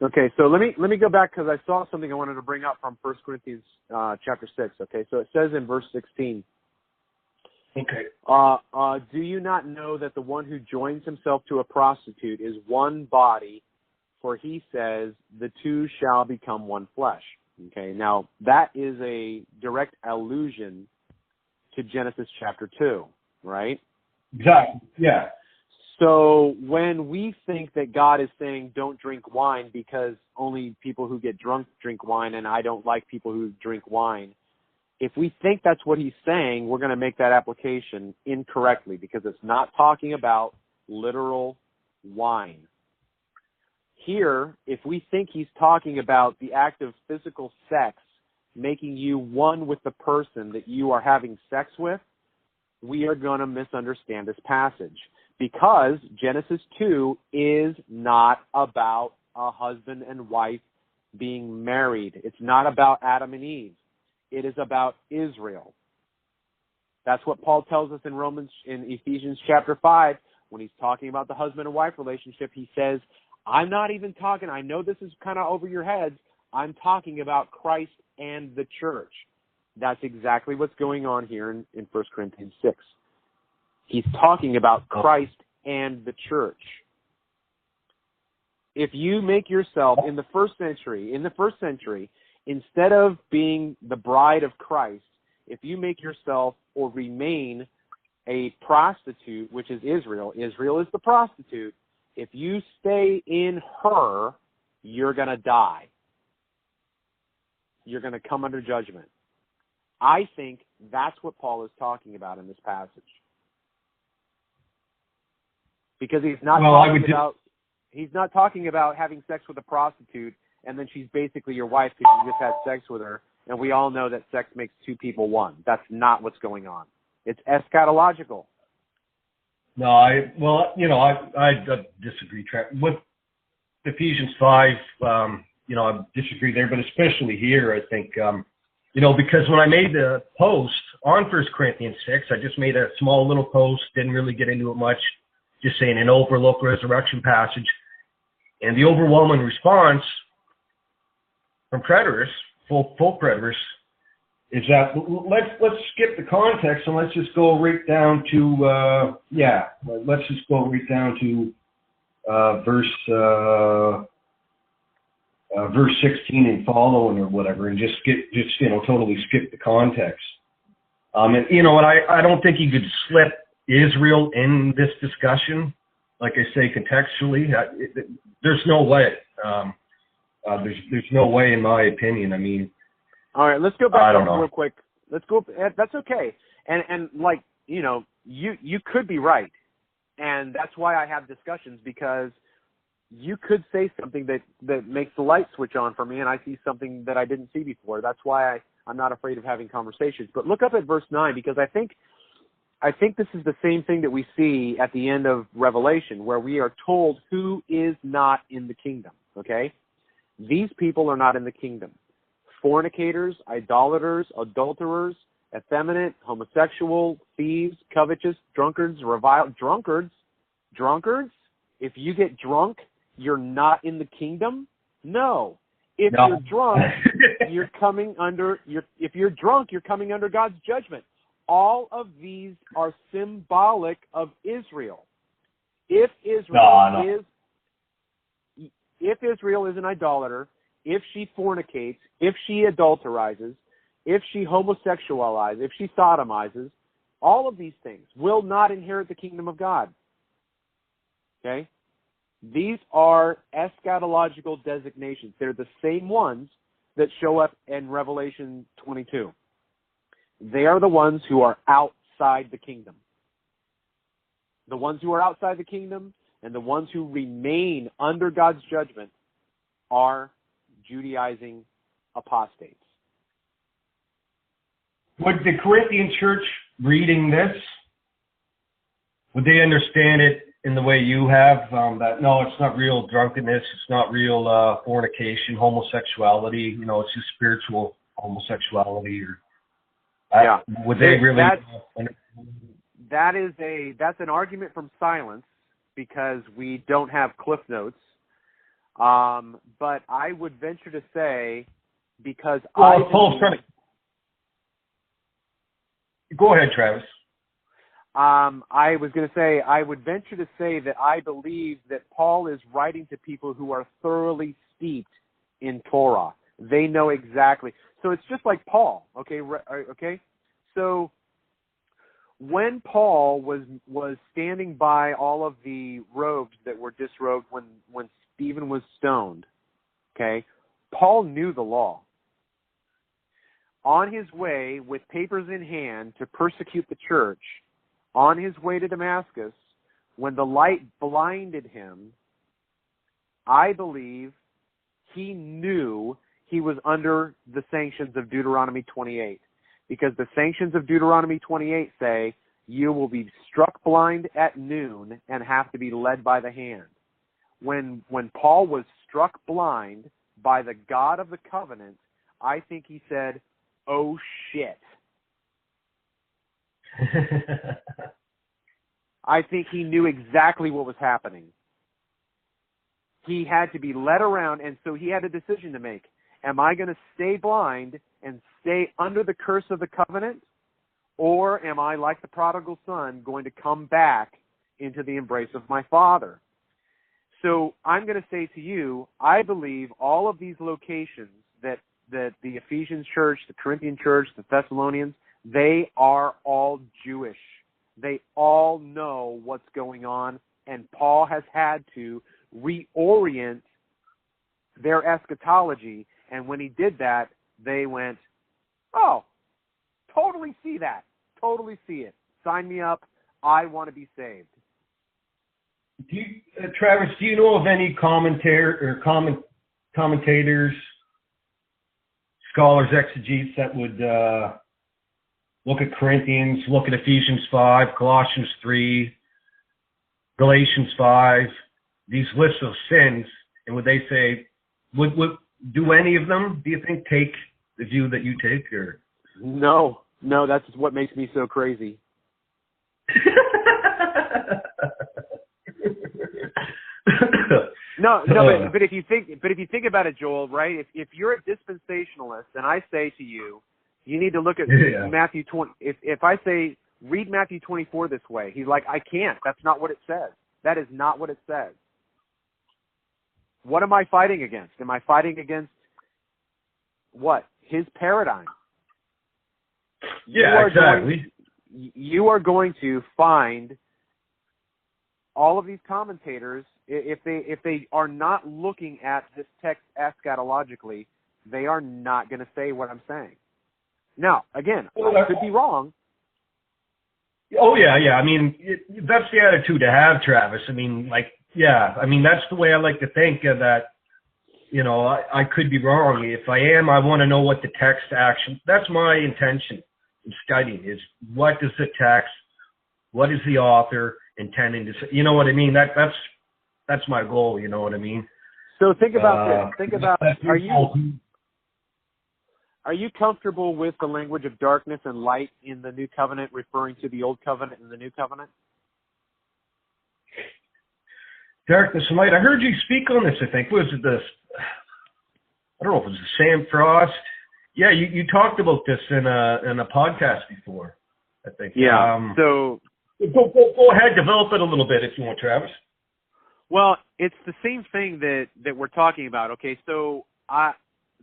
Okay, so let me go back because I saw something I wanted to bring up from 1 Corinthians chapter 6. Okay, so it says in verse 16. Okay. Do you not know that the one who joins himself to a prostitute is one body? For he says, the two shall become one flesh. Okay, now that is a direct allusion to Genesis chapter 2, right? Exactly, yeah. So when we think that God is saying don't drink wine because only people who get drunk drink wine and I don't like people who drink wine, if we think that's what he's saying, we're going to make that application incorrectly because it's not talking about literal wine. Here, if we think he's talking about the act of physical sex making you one with the person that you are having sex with, we are going to misunderstand this passage. Because Genesis 2 is not about a husband and wife being married. It's not about Adam and Eve. It is about Israel. That's what Paul tells us in Ephesians chapter 5, when he's talking about the husband and wife relationship. He says, I'm not even talking, I know this is kind of over your heads, I'm talking about Christ and the church. That's exactly what's going on here in 1 Corinthians 6. He's talking about Christ and the church. If you make yourself in the first century, instead of being the bride of Christ, if you make yourself or remain a prostitute, which is Israel is the prostitute, if you stay in her, you're going to die. You're going to come under judgment. I think that's what Paul is talking about in this passage. Because he's not talking about having sex with a prostitute and then she's basically your wife because you just had sex with her, and we all know that sex makes two people one. That's not what's going on. It's eschatological. No, I disagree, with Ephesians 5. I disagree there, but especially here, I think, because when I made the post on 1 Corinthians 6, I just made a small little post, didn't really get into it much, just saying an overlook resurrection passage, and the overwhelming response from preterists, full preterists, is that let's skip the context and let's just go right down to verse 16 and following or whatever, and just totally skip the context. I don't think you could slip Israel in this discussion. Like I say, contextually, there's no way. There's no way, in my opinion. I mean, all right, let's go back real quick. Let's go. That's okay. And you could be right, and that's why I have discussions, because you could say something that makes the light switch on for me, and I see something that I didn't see before. That's why I'm not afraid of having conversations. But look up at verse 9, because I think this is the same thing that we see at the end of Revelation, where we are told who is not in the kingdom. Okay, these people are not in the kingdom. Fornicators, idolaters, adulterers, effeminate, homosexual, thieves, covetous, drunkards, drunkards. If you get drunk, you're not in the kingdom? No. If you're drunk, you're coming under God's judgment. All of these are symbolic of Israel. If Israel is an idolater, if she fornicates, if she adulterizes, if she homosexualizes, if she sodomizes, all of these things will not inherit the kingdom of God. Okay? These are eschatological designations. They're the same ones that show up in Revelation 22. They are the ones who are outside the kingdom. The ones who are outside the kingdom and the ones who remain under God's judgment are Judaizing apostates. Would the Corinthian church reading this, would they understand it in the way you have, that no, it's not real drunkenness, it's not real fornication, homosexuality, it's just spiritual homosexuality? Or would they really? That's an argument from silence, because we don't have cliff notes. But I would venture to say, because Go ahead, Travis. I was going to say, I would venture to say that I believe that Paul is writing to people who are thoroughly steeped in Torah. They know exactly. So it's just like Paul, okay? Okay? So when Paul was standing by all of the robes that were disrobed when Stephen was stoned, okay, Paul knew the law. On his way, with papers in hand, to persecute the church, on his way to Damascus, when the light blinded him, I believe he knew he was under the sanctions of Deuteronomy 28. Because the sanctions of Deuteronomy 28 say, you will be struck blind at noon and have to be led by the hand. When Paul was struck blind by the God of the covenant, I think he said, oh shit. I think he knew exactly what was happening. He had to be led around, and so he had a decision to make. Am I going to stay blind and stay under the curse of the covenant, or am I, like the prodigal son, going to come back into the embrace of my father? So I'm going to say to you, I believe all of these locations that the Ephesians church, the Corinthian church, the Thessalonians, they are all Jewish. They all know what's going on, and Paul has had to reorient their eschatology. And when he did that, they went, oh, totally see that. Totally see it. Sign me up. I want to be saved. Travis, do you know of any commentators, scholars, exegetes that would look at Corinthians, look at Ephesians 5, Colossians 3, Galatians 5, these lists of sins, and would they say, would do any of them, do you think, take the view that you take? Or No, that's what makes me so crazy. No, but if you think about it, Joel, right? If you're a dispensationalist, and I say to you, you need to look at Matthew 20. If I say read Matthew 24 this way, he's like, I can't. That's not what it says. That is not what it says. What am I fighting against? Am I fighting against what? His paradigm. Yeah, exactly. You are going to find all of these commentators, if they are not looking at this text eschatologically, they are not going to say what I'm saying. Now, again, I could be wrong. Oh, yeah. I mean, that's the attitude to have, Travis. I mean, that's the way I like to think of that. You know, I could be wrong. If I am, I want to know what the text actually, that's my intention in studying, is what does the text, what is the author intending to say? You know what I mean? That's my goal. You know what I mean? So think about this. Think about, are you comfortable with the language of darkness and light in the New Covenant, referring to the Old Covenant and the New Covenant? Darkness and light. I heard you speak on this, I think. Was it this? I don't know if it was Sam Frost. Yeah, you talked about this in a podcast before, I think. Yeah. So go ahead, develop it a little bit if you want, Travis. Well, it's the same thing that we're talking about. Okay, so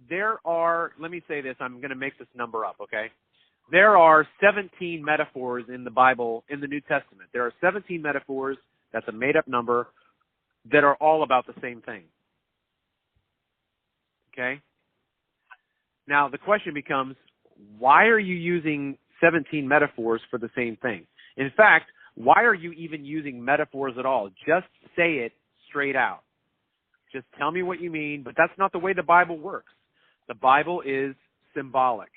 there are, let me say this, I'm going to make this number up, okay? There are 17 metaphors in the Bible, in the New Testament. There are 17 metaphors, that's a made-up number, that are all about the same thing. Okay? Now, the question becomes, why are you using 17 metaphors for the same thing? In fact, why are you even using metaphors at all? Just say it straight out. Just tell me what you mean, but that's not the way the Bible works. The Bible is symbolic.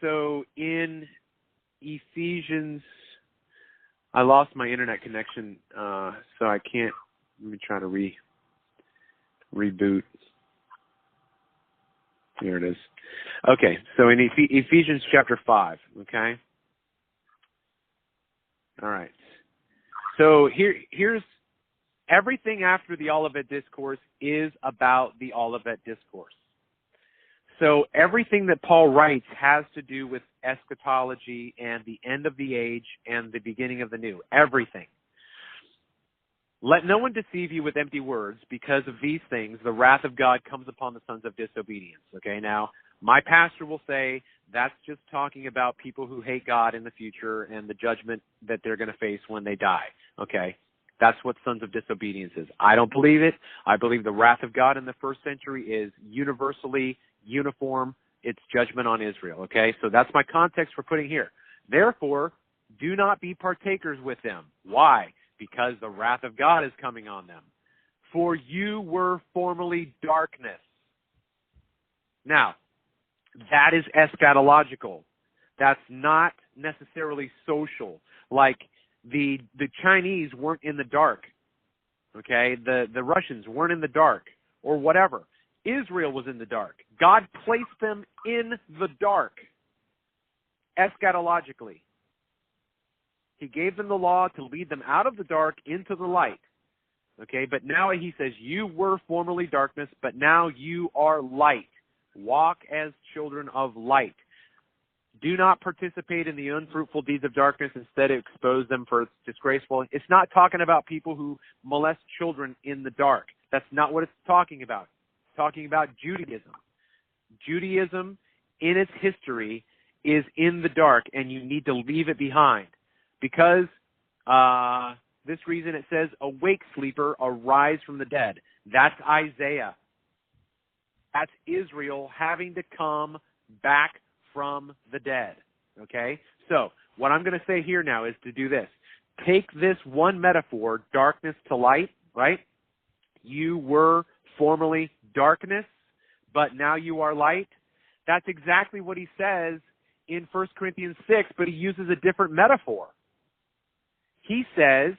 So in Ephesians, I lost my internet connection, so I can't, let me try to reboot. Here it is. Okay, so in Ephesians chapter 5, okay? All right. So here's everything after the Olivet Discourse is about the Olivet Discourse. So everything that Paul writes has to do with eschatology and the end of the age and the beginning of the new. Everything. Let no one deceive you with empty words. Because of these things, the wrath of God comes upon the sons of disobedience. Okay, now, my pastor will say that's just talking about people who hate God in the future and the judgment that they're going to face when they die. Okay, that's what sons of disobedience is. I don't believe it. I believe the wrath of God in the first century is universally uniform. It's judgment on Israel. Okay, so that's my context for putting here. Therefore, do not be partakers with them. Why? Because the wrath of God is coming on them. For you were formerly darkness. Now, that is eschatological. That's not necessarily social. Like the Chinese weren't in the dark. Okay? The Russians weren't in the dark or whatever. Israel was in the dark. God placed them in the dark eschatologically. He gave them the law to lead them out of the dark into the light. Okay, but now he says, you were formerly darkness, but now you are light. Walk as children of light. Do not participate in the unfruitful deeds of darkness. Instead, expose them for disgraceful. It's not talking about people who molest children in the dark. That's not what it's talking about. It's talking about Judaism. Judaism, in its history, is in the dark, and you need to leave it behind. Because this reason it says, awake, sleeper, arise from the dead. That's Isaiah. That's Israel having to come back from the dead. Okay? So, what I'm going to say here now is to do this. Take this one metaphor, darkness to light, right? You were formerly darkness, but now you are light. That's exactly what he says in 1 Corinthians 6, but he uses a different metaphor. He says,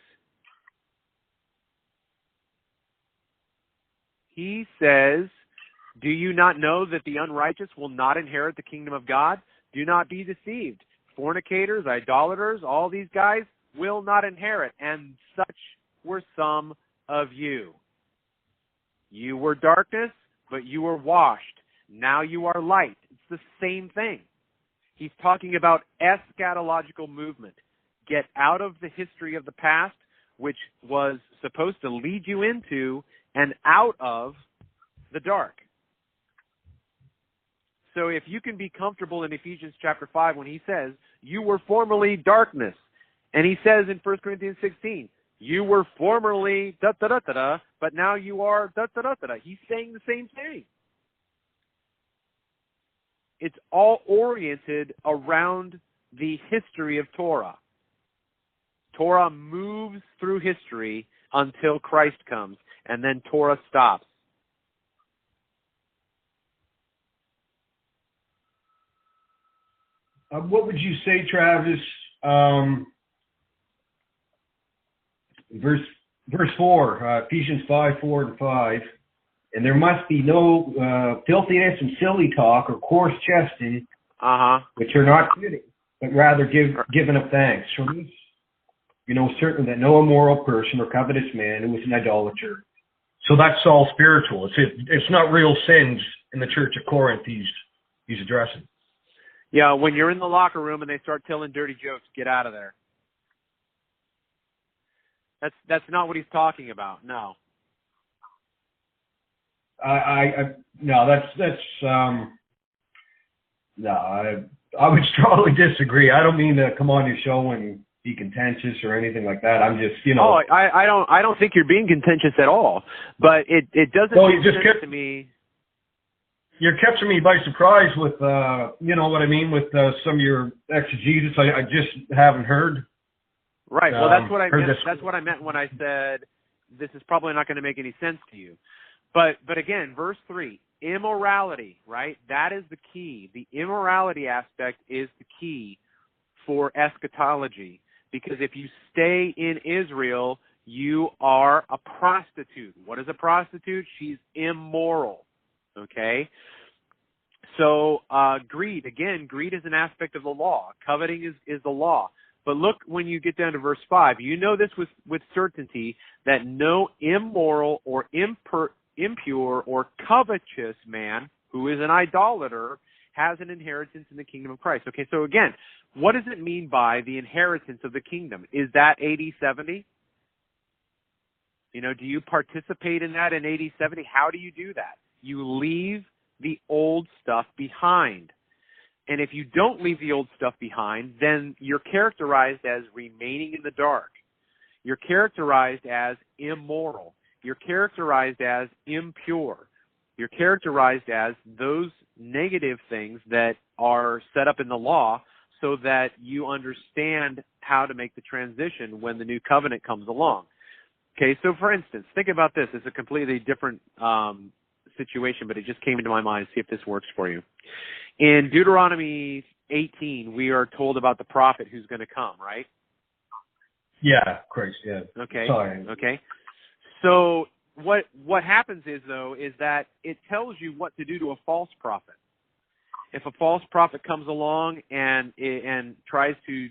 do you not know that the unrighteous will not inherit the kingdom of God? Do not be deceived. Fornicators, idolaters, all these guys will not inherit, and such were some of you. You were darkness, but you were washed. Now you are light. It's the same thing. He's talking about eschatological movement. Get out of the history of the past, which was supposed to lead you into and out of the dark. So if you can be comfortable in Ephesians chapter 5 when he says, you were formerly darkness, and he says in 1 Corinthians 16, you were formerly da-da-da-da-da, but now you are da-da-da-da-da. He's saying the same thing. It's all oriented around the history of Torah. Torah moves through history until Christ comes, and then Torah stops. What would you say, Travis? Verse 4, Ephesians 5, 4 and 5. And there must be no filthiness and silly talk or coarse jesting, which are not fitting, but rather given of thanks. For this, you know, certain that no immoral person or covetous man who is an idolater. So that's all spiritual. It's not real sins in the church of Corinth he's addressing. Yeah, when you're in the locker room and they start telling dirty jokes, get out of there. That's not what he's talking about. No. I would strongly disagree. I don't mean to come on your show and be contentious or anything like that. I'm just, you know. Oh, I don't think you're being contentious at all. But it doesn't make sense to me. You're catching me by surprise with, you know what I mean, with some of your exegesis. I just haven't heard. Right. Well, that's what I meant. That's what I meant when I said this is probably not going to make any sense to you. But again, verse 3, immorality, right? That is the key. The immorality aspect is the key for eschatology. Because if you stay in Israel, you are a prostitute. What is a prostitute? She's immoral. Okay? So greed, again, greed is an aspect of the law. Coveting is the law. But look when you get down to verse 5. You know this with certainty that no immoral or impure or covetous man who is an idolater has an inheritance in the kingdom of Christ. Okay, so again, what does it mean by the inheritance of the kingdom? Is that AD 70? You know, do you participate in that in AD 70? How do you do that? You leave the old stuff behind. And if you don't leave the old stuff behind, then you're characterized as remaining in the dark. You're characterized as immoral. You're characterized as impure. You're characterized as those negative things that are set up in the law so that you understand how to make the transition when the new covenant comes along. Okay, so for instance, think about this. It's a completely different situation, but it just came into my mind. See if this works for you. In Deuteronomy 18, we are told about the prophet who's going to come, right? Yeah, Christ, yeah. Okay. Sorry. Okay. So what happens is, though, is that it tells you what to do to a false prophet. If a false prophet comes along and tries to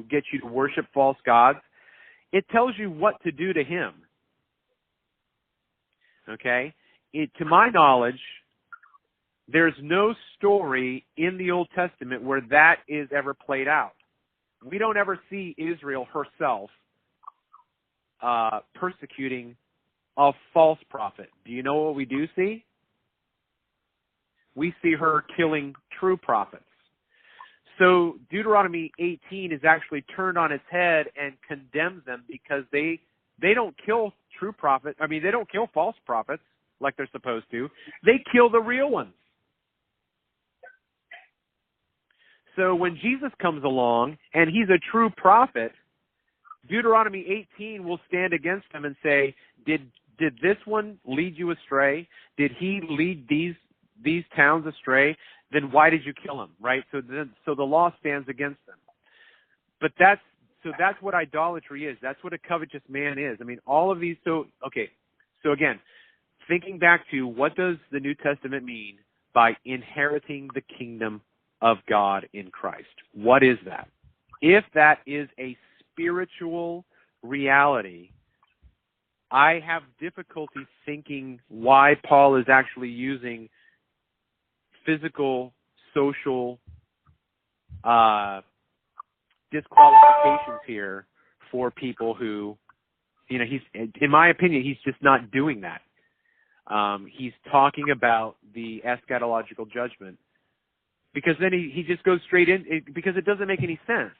get you to worship false gods, it tells you what to do to him. Okay? To my knowledge, there's no story in the Old Testament where that is ever played out. We don't ever see Israel herself persecuting a false prophet. Do you know what we do see? We see her killing true prophets. So Deuteronomy 18 is actually turned on its head and condemns them because they don't kill true prophets. I mean, they don't kill false prophets like they're supposed to. They kill the real ones. So when Jesus comes along and he's a true prophet, Deuteronomy 18 will stand against him and say, did this one lead you astray? Did he lead these towns astray? Then why did you kill him? Right? So the law stands against them. But that's what idolatry is. That's what a covetous man is. I mean, all of these. So again, thinking back to what does the New Testament mean by inheriting the kingdom of God in Christ? What is that? If that is a spiritual reality, I have difficulty thinking why Paul is actually using physical, social disqualifications here for people who, he's, in my opinion, he's just not doing that. He's talking about the eschatological judgment, because then he just goes straight in, because it doesn't make any sense.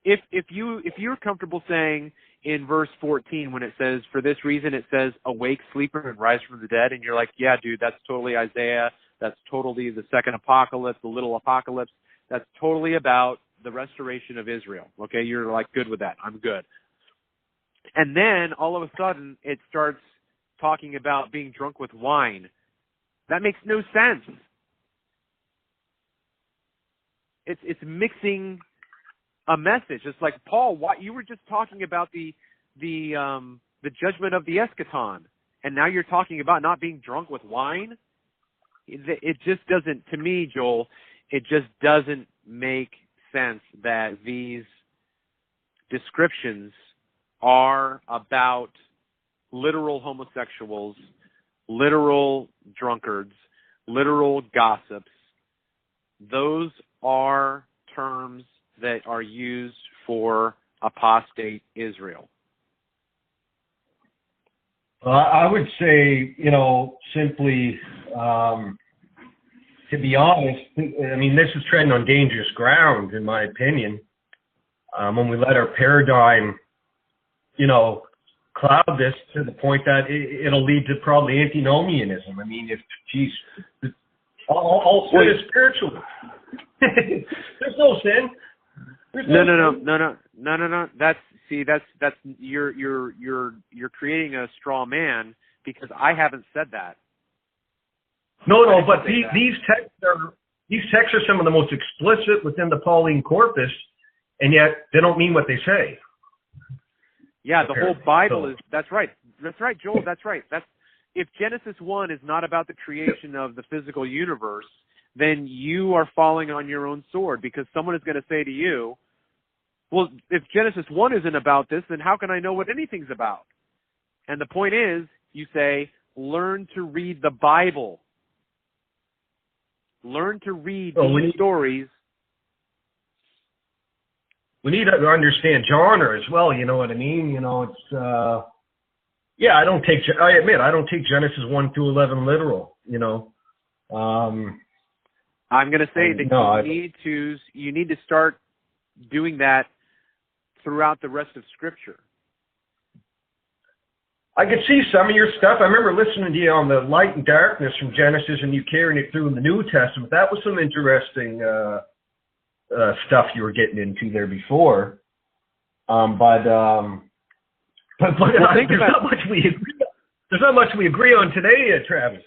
If you're comfortable saying in verse 14, when it says, for this reason it says, awake, sleeper, and rise from the dead, and you're like, yeah, dude, that's totally Isaiah, that's totally the second apocalypse, the little apocalypse, that's totally about the restoration of Israel. Okay, you're like good with that. I'm good. And then all of a sudden it starts talking about being drunk with wine. That makes no sense. It's mixing a message. It's like, Paul, you were just talking about the judgment of the eschaton, and now you're talking about not being drunk with wine? It just doesn't, to me, Joel, it just doesn't make sense that these descriptions are about literal homosexuals, literal drunkards, literal gossips. Those are terms that are used for apostate Israel. I would say, simply, to be honest, I mean, this is treading on dangerous ground, in my opinion, when we let our paradigm, cloud this to the point that it'll lead to probably antinomianism. I mean, all sin is spiritual. There's no sin. No. That's you're creating a straw man, because I haven't said that. No, but these texts are some of the most explicit within the Pauline corpus, and yet they don't mean what they say. Yeah, the whole Bible is. That's right. That's right, Joel. That's right. If Genesis 1 is not about the creation of the physical universe, then you are falling on your own sword, because someone is going to say to you, well, if Genesis 1 isn't about this, then how can I know what anything's about? And the point is, you say, learn to read the Bible. Learn to read these stories. We need to understand genre as well, you know what I mean? It's, I admit, I don't take Genesis 1 through 11 literal, I'm going to say that you need to start doing that throughout the rest of Scripture. I could see some of your stuff. I remember listening to you on the light and darkness from Genesis, and you carrying it through in the New Testament. That was some interesting stuff you were getting into there before. There's not much we agree on today, Travis.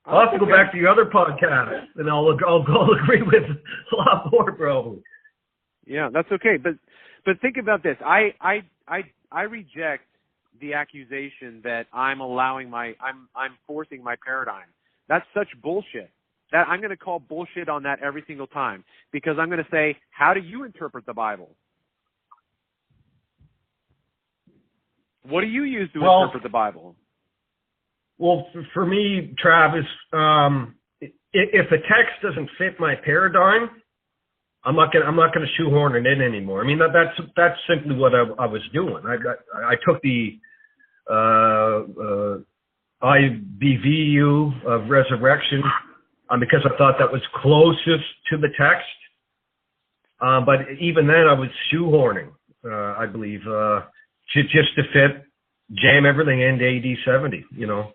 I'll have to go back to your other podcast, and I'll agree with a lot more, probably. Yeah, that's okay. But think about this. I reject the accusation that I'm forcing my paradigm. That's such bullshit. That I'm going to call bullshit on that every single time, because I'm going to say, how do you interpret the Bible? What do you use to interpret the Bible? Well, for me, Travis, if a text doesn't fit my paradigm, I'm not gonna shoehorn it in anymore. I mean, that's simply what I was doing. I took the IBVU of resurrection because I thought that was closest to the text. But even then, I was shoehorning, I believe, just to jam everything into AD 70, you know.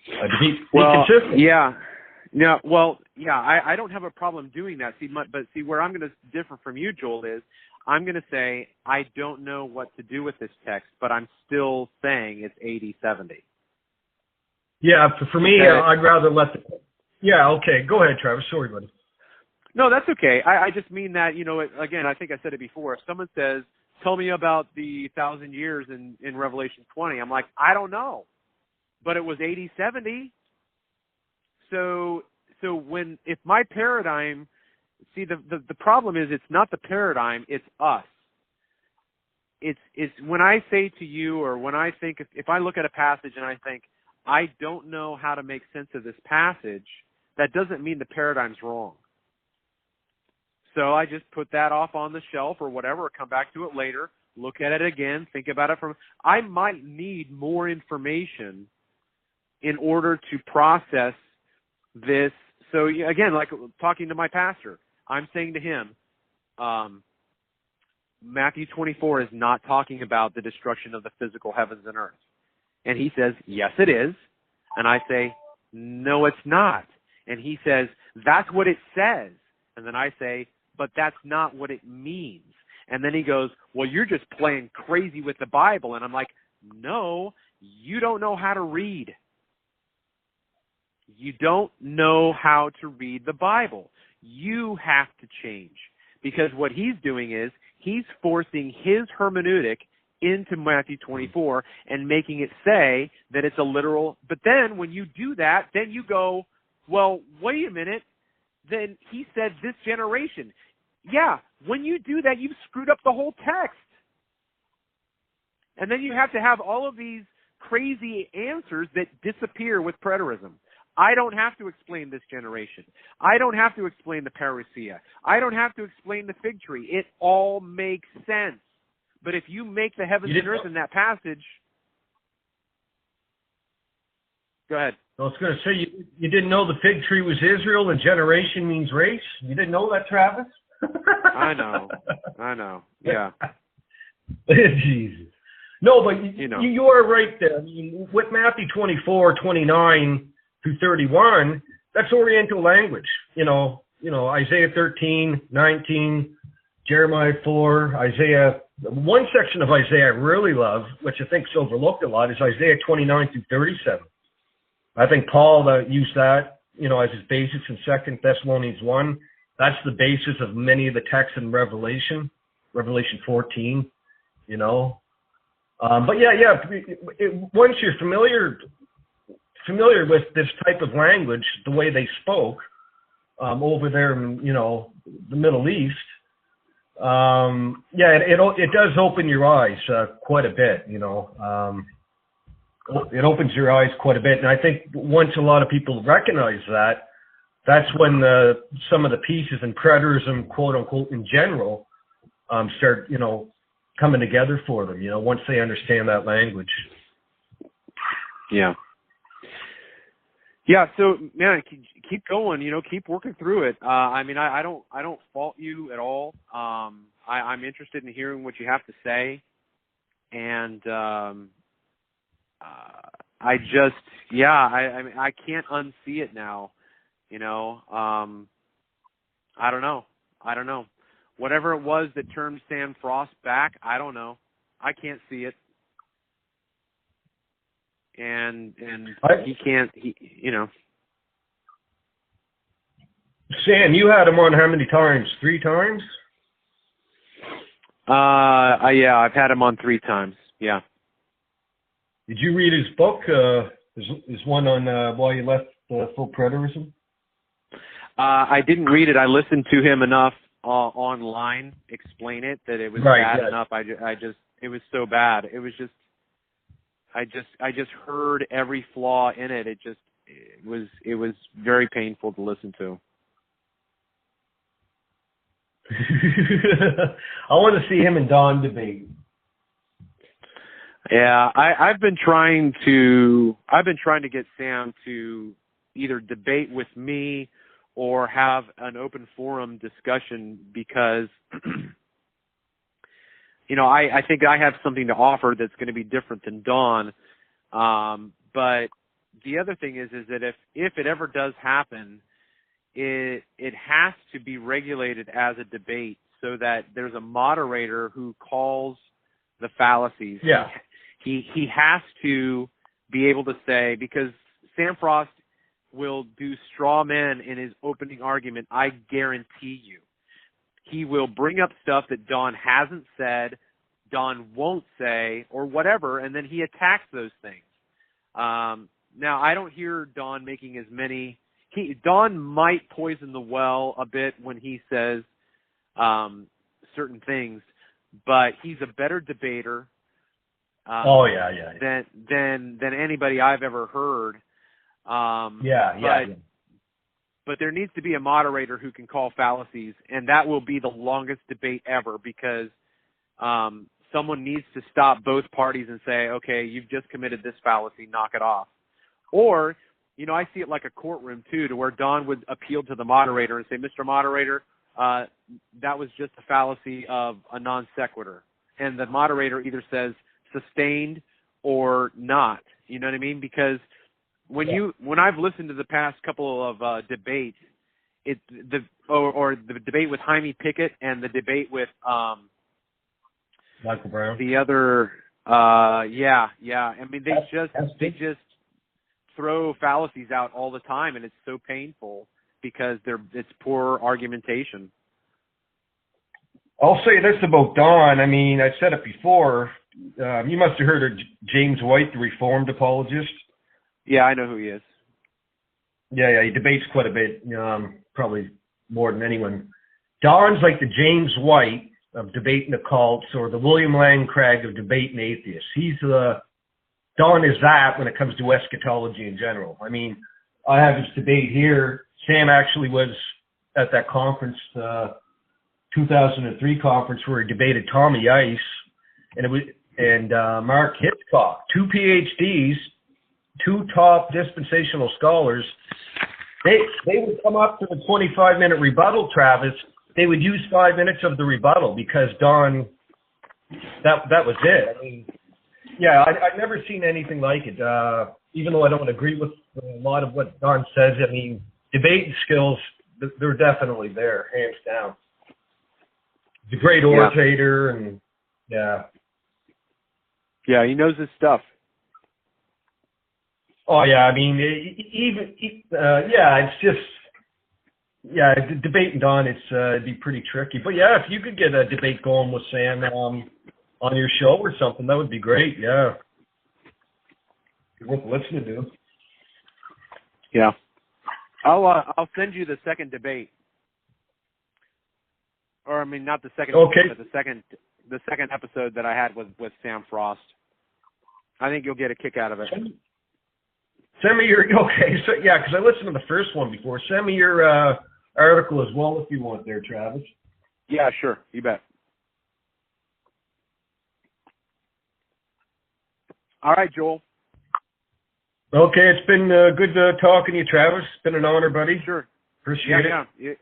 To be consistent. Yeah. No, well, yeah, I don't have a problem doing that. But where I'm going to differ from you, Joel, is I'm going to say I don't know what to do with this text, but I'm still saying it's AD 70. Yeah, for me, okay. I'd rather let the... Yeah, okay. Go ahead, Travis. Sorry, buddy. No, that's okay. I just mean that, you know, again, I think I said it before. If someone says, tell me about the 1,000 years in Revelation 20, I'm like, I don't know. But it was AD 70. So if my paradigm, see, the problem is it's not the paradigm, it's us. It's when I say to you, or when I think, if I look at a passage and I think, I don't know how to make sense of this passage, that doesn't mean the paradigm's wrong. So I just put that off on the shelf or whatever, or come back to it later, look at it again, think about it I might need more information in order to process this. So again, like talking to my pastor, I'm saying to him, Matthew 24 is not talking about the destruction of the physical heavens and earth. And he says, yes, it is. And I say, no, it's not. And he says, that's what it says. And then I say, but that's not what it means. And then he goes, well, you're just playing crazy with the Bible. And I'm like, no, you don't know how to read. You don't know how to read the Bible. You have to change. Because what he's doing is he's forcing his hermeneutic into Matthew 24 and making it say that it's a literal. But then when you do that, then you go, well, wait a minute. Then he said this generation. Yeah, when you do that, you've screwed up the whole text. And then you have to have all of these crazy answers that disappear with preterism. I don't have to explain this generation. I don't have to explain the parousia. I don't have to explain the fig tree. It all makes sense. But if you make the heavens and earth in that passage... Go ahead. I was going to say, you didn't know the fig tree was Israel and generation means race? You didn't know that, Travis? I know. Yeah. Jesus. No, but you are right there. I mean, with Matthew 24, 29 through 31, that's Oriental language. You know, Isaiah 13, 19, Jeremiah 4, Isaiah. One section of Isaiah I really love, which I think is overlooked a lot, is Isaiah 29 through 37. I think Paul used that, as his basis in 2 Thessalonians 1. That's the basis of many of the texts in Revelation 14, But once you're familiar with this type of language, the way they spoke over there in, the Middle East, it does open your eyes quite a bit, It opens your eyes quite a bit. And I think once a lot of people recognize that, that's when some of the pieces in preterism, quote unquote, in general, start, coming together for them, once they understand that language. Yeah. Yeah. So, man, keep going, keep working through it. I don't fault you at all. I'm interested in hearing what you have to say. And, I can't unsee it now. I don't know. Whatever it was that turned Sam Frost back, I don't know. I can't see it. And he can't, Sam, you had him on how many times? 3 times? Yeah, I've had him on 3 times. Yeah. Did you read his book? His one on why you left full preterism? I didn't read it. I listened to him enough online explain it that it was bad enough. It was so bad. It was just, I just heard every flaw in it. It was very painful to listen to. I want to see him and Don debate. Yeah, I've been trying to get Sam to either debate with me or have an open forum discussion, because I think I have something to offer that's going to be different than Don. But the other thing is that if it ever does happen, it has to be regulated as a debate, so that there's a moderator who calls the fallacies. Yeah. He has to be able to say, because Sam Frost will do straw man in his opening argument, I guarantee you. He will bring up stuff that Don hasn't said, Don won't say, or whatever, and then he attacks those things. Now, I don't hear Don making as many. Don might poison the well a bit when he says certain things, but he's a better debater. Than anybody I've ever heard. But there needs to be a moderator who can call fallacies, and that will be the longest debate ever, because someone needs to stop both parties and say, okay, you've just committed this fallacy, knock it off. Or, I see it like a courtroom too, to where Don would appeal to the moderator and say, Mr. Moderator, that was just a fallacy of a non sequitur. And the moderator either says sustained or not. You know what I mean? Because when I've listened to the past couple of debates, the debate with Jaime Pickett and the debate with Michael Brown. The other, I mean, they just throw fallacies out all the time, and it's so painful because it's poor argumentation. I'll say this about Don. I mean, I said it before. You must have heard of James White, the Reformed apologist. Yeah, I know who he is. Yeah, he debates quite a bit, probably more than anyone. Don's like the James White of debating the cults, or the William Lane Craig of debating atheists. Don is that when it comes to eschatology in general. I mean, I have this debate here. Sam actually was at that conference, 2003 conference, where he debated Tommy Ice and Mark Hitchcock, two PhDs, two top dispensational scholars. They would come up to the 25-minute rebuttal, Travis. They would use 5 minutes of the rebuttal because Don, that was it. I mean, yeah, I've never seen anything like it. Even though I don't agree with a lot of what Don says, I mean, debating skills, they're definitely there, hands down. He's a great orator, and yeah. Yeah, he knows his stuff. Oh, yeah, I mean, it's just, debating Don, it'd be pretty tricky. But yeah, if you could get a debate going with Sam on your show or something, that would be great, yeah. Worth listening to. Yeah. I'll send you the second debate. Or, I mean, not the second debate, but the second episode that I had with Sam Frost. I think you'll get a kick out of it. Send me your, so yeah, because I listened to the first one before. Send me your article as well if you want there, Travis. Yeah, sure. You bet. All right, Joel. Okay, it's been good talking to you, Travis. It's been an honor, buddy. Sure. Appreciate it. Yeah.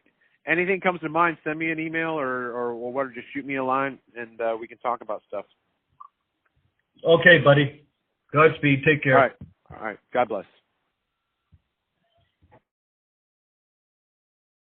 Anything comes to mind, send me an email or whatever. Just shoot me a line, and we can talk about stuff. Okay, buddy. Godspeed. Take care. All right. God bless.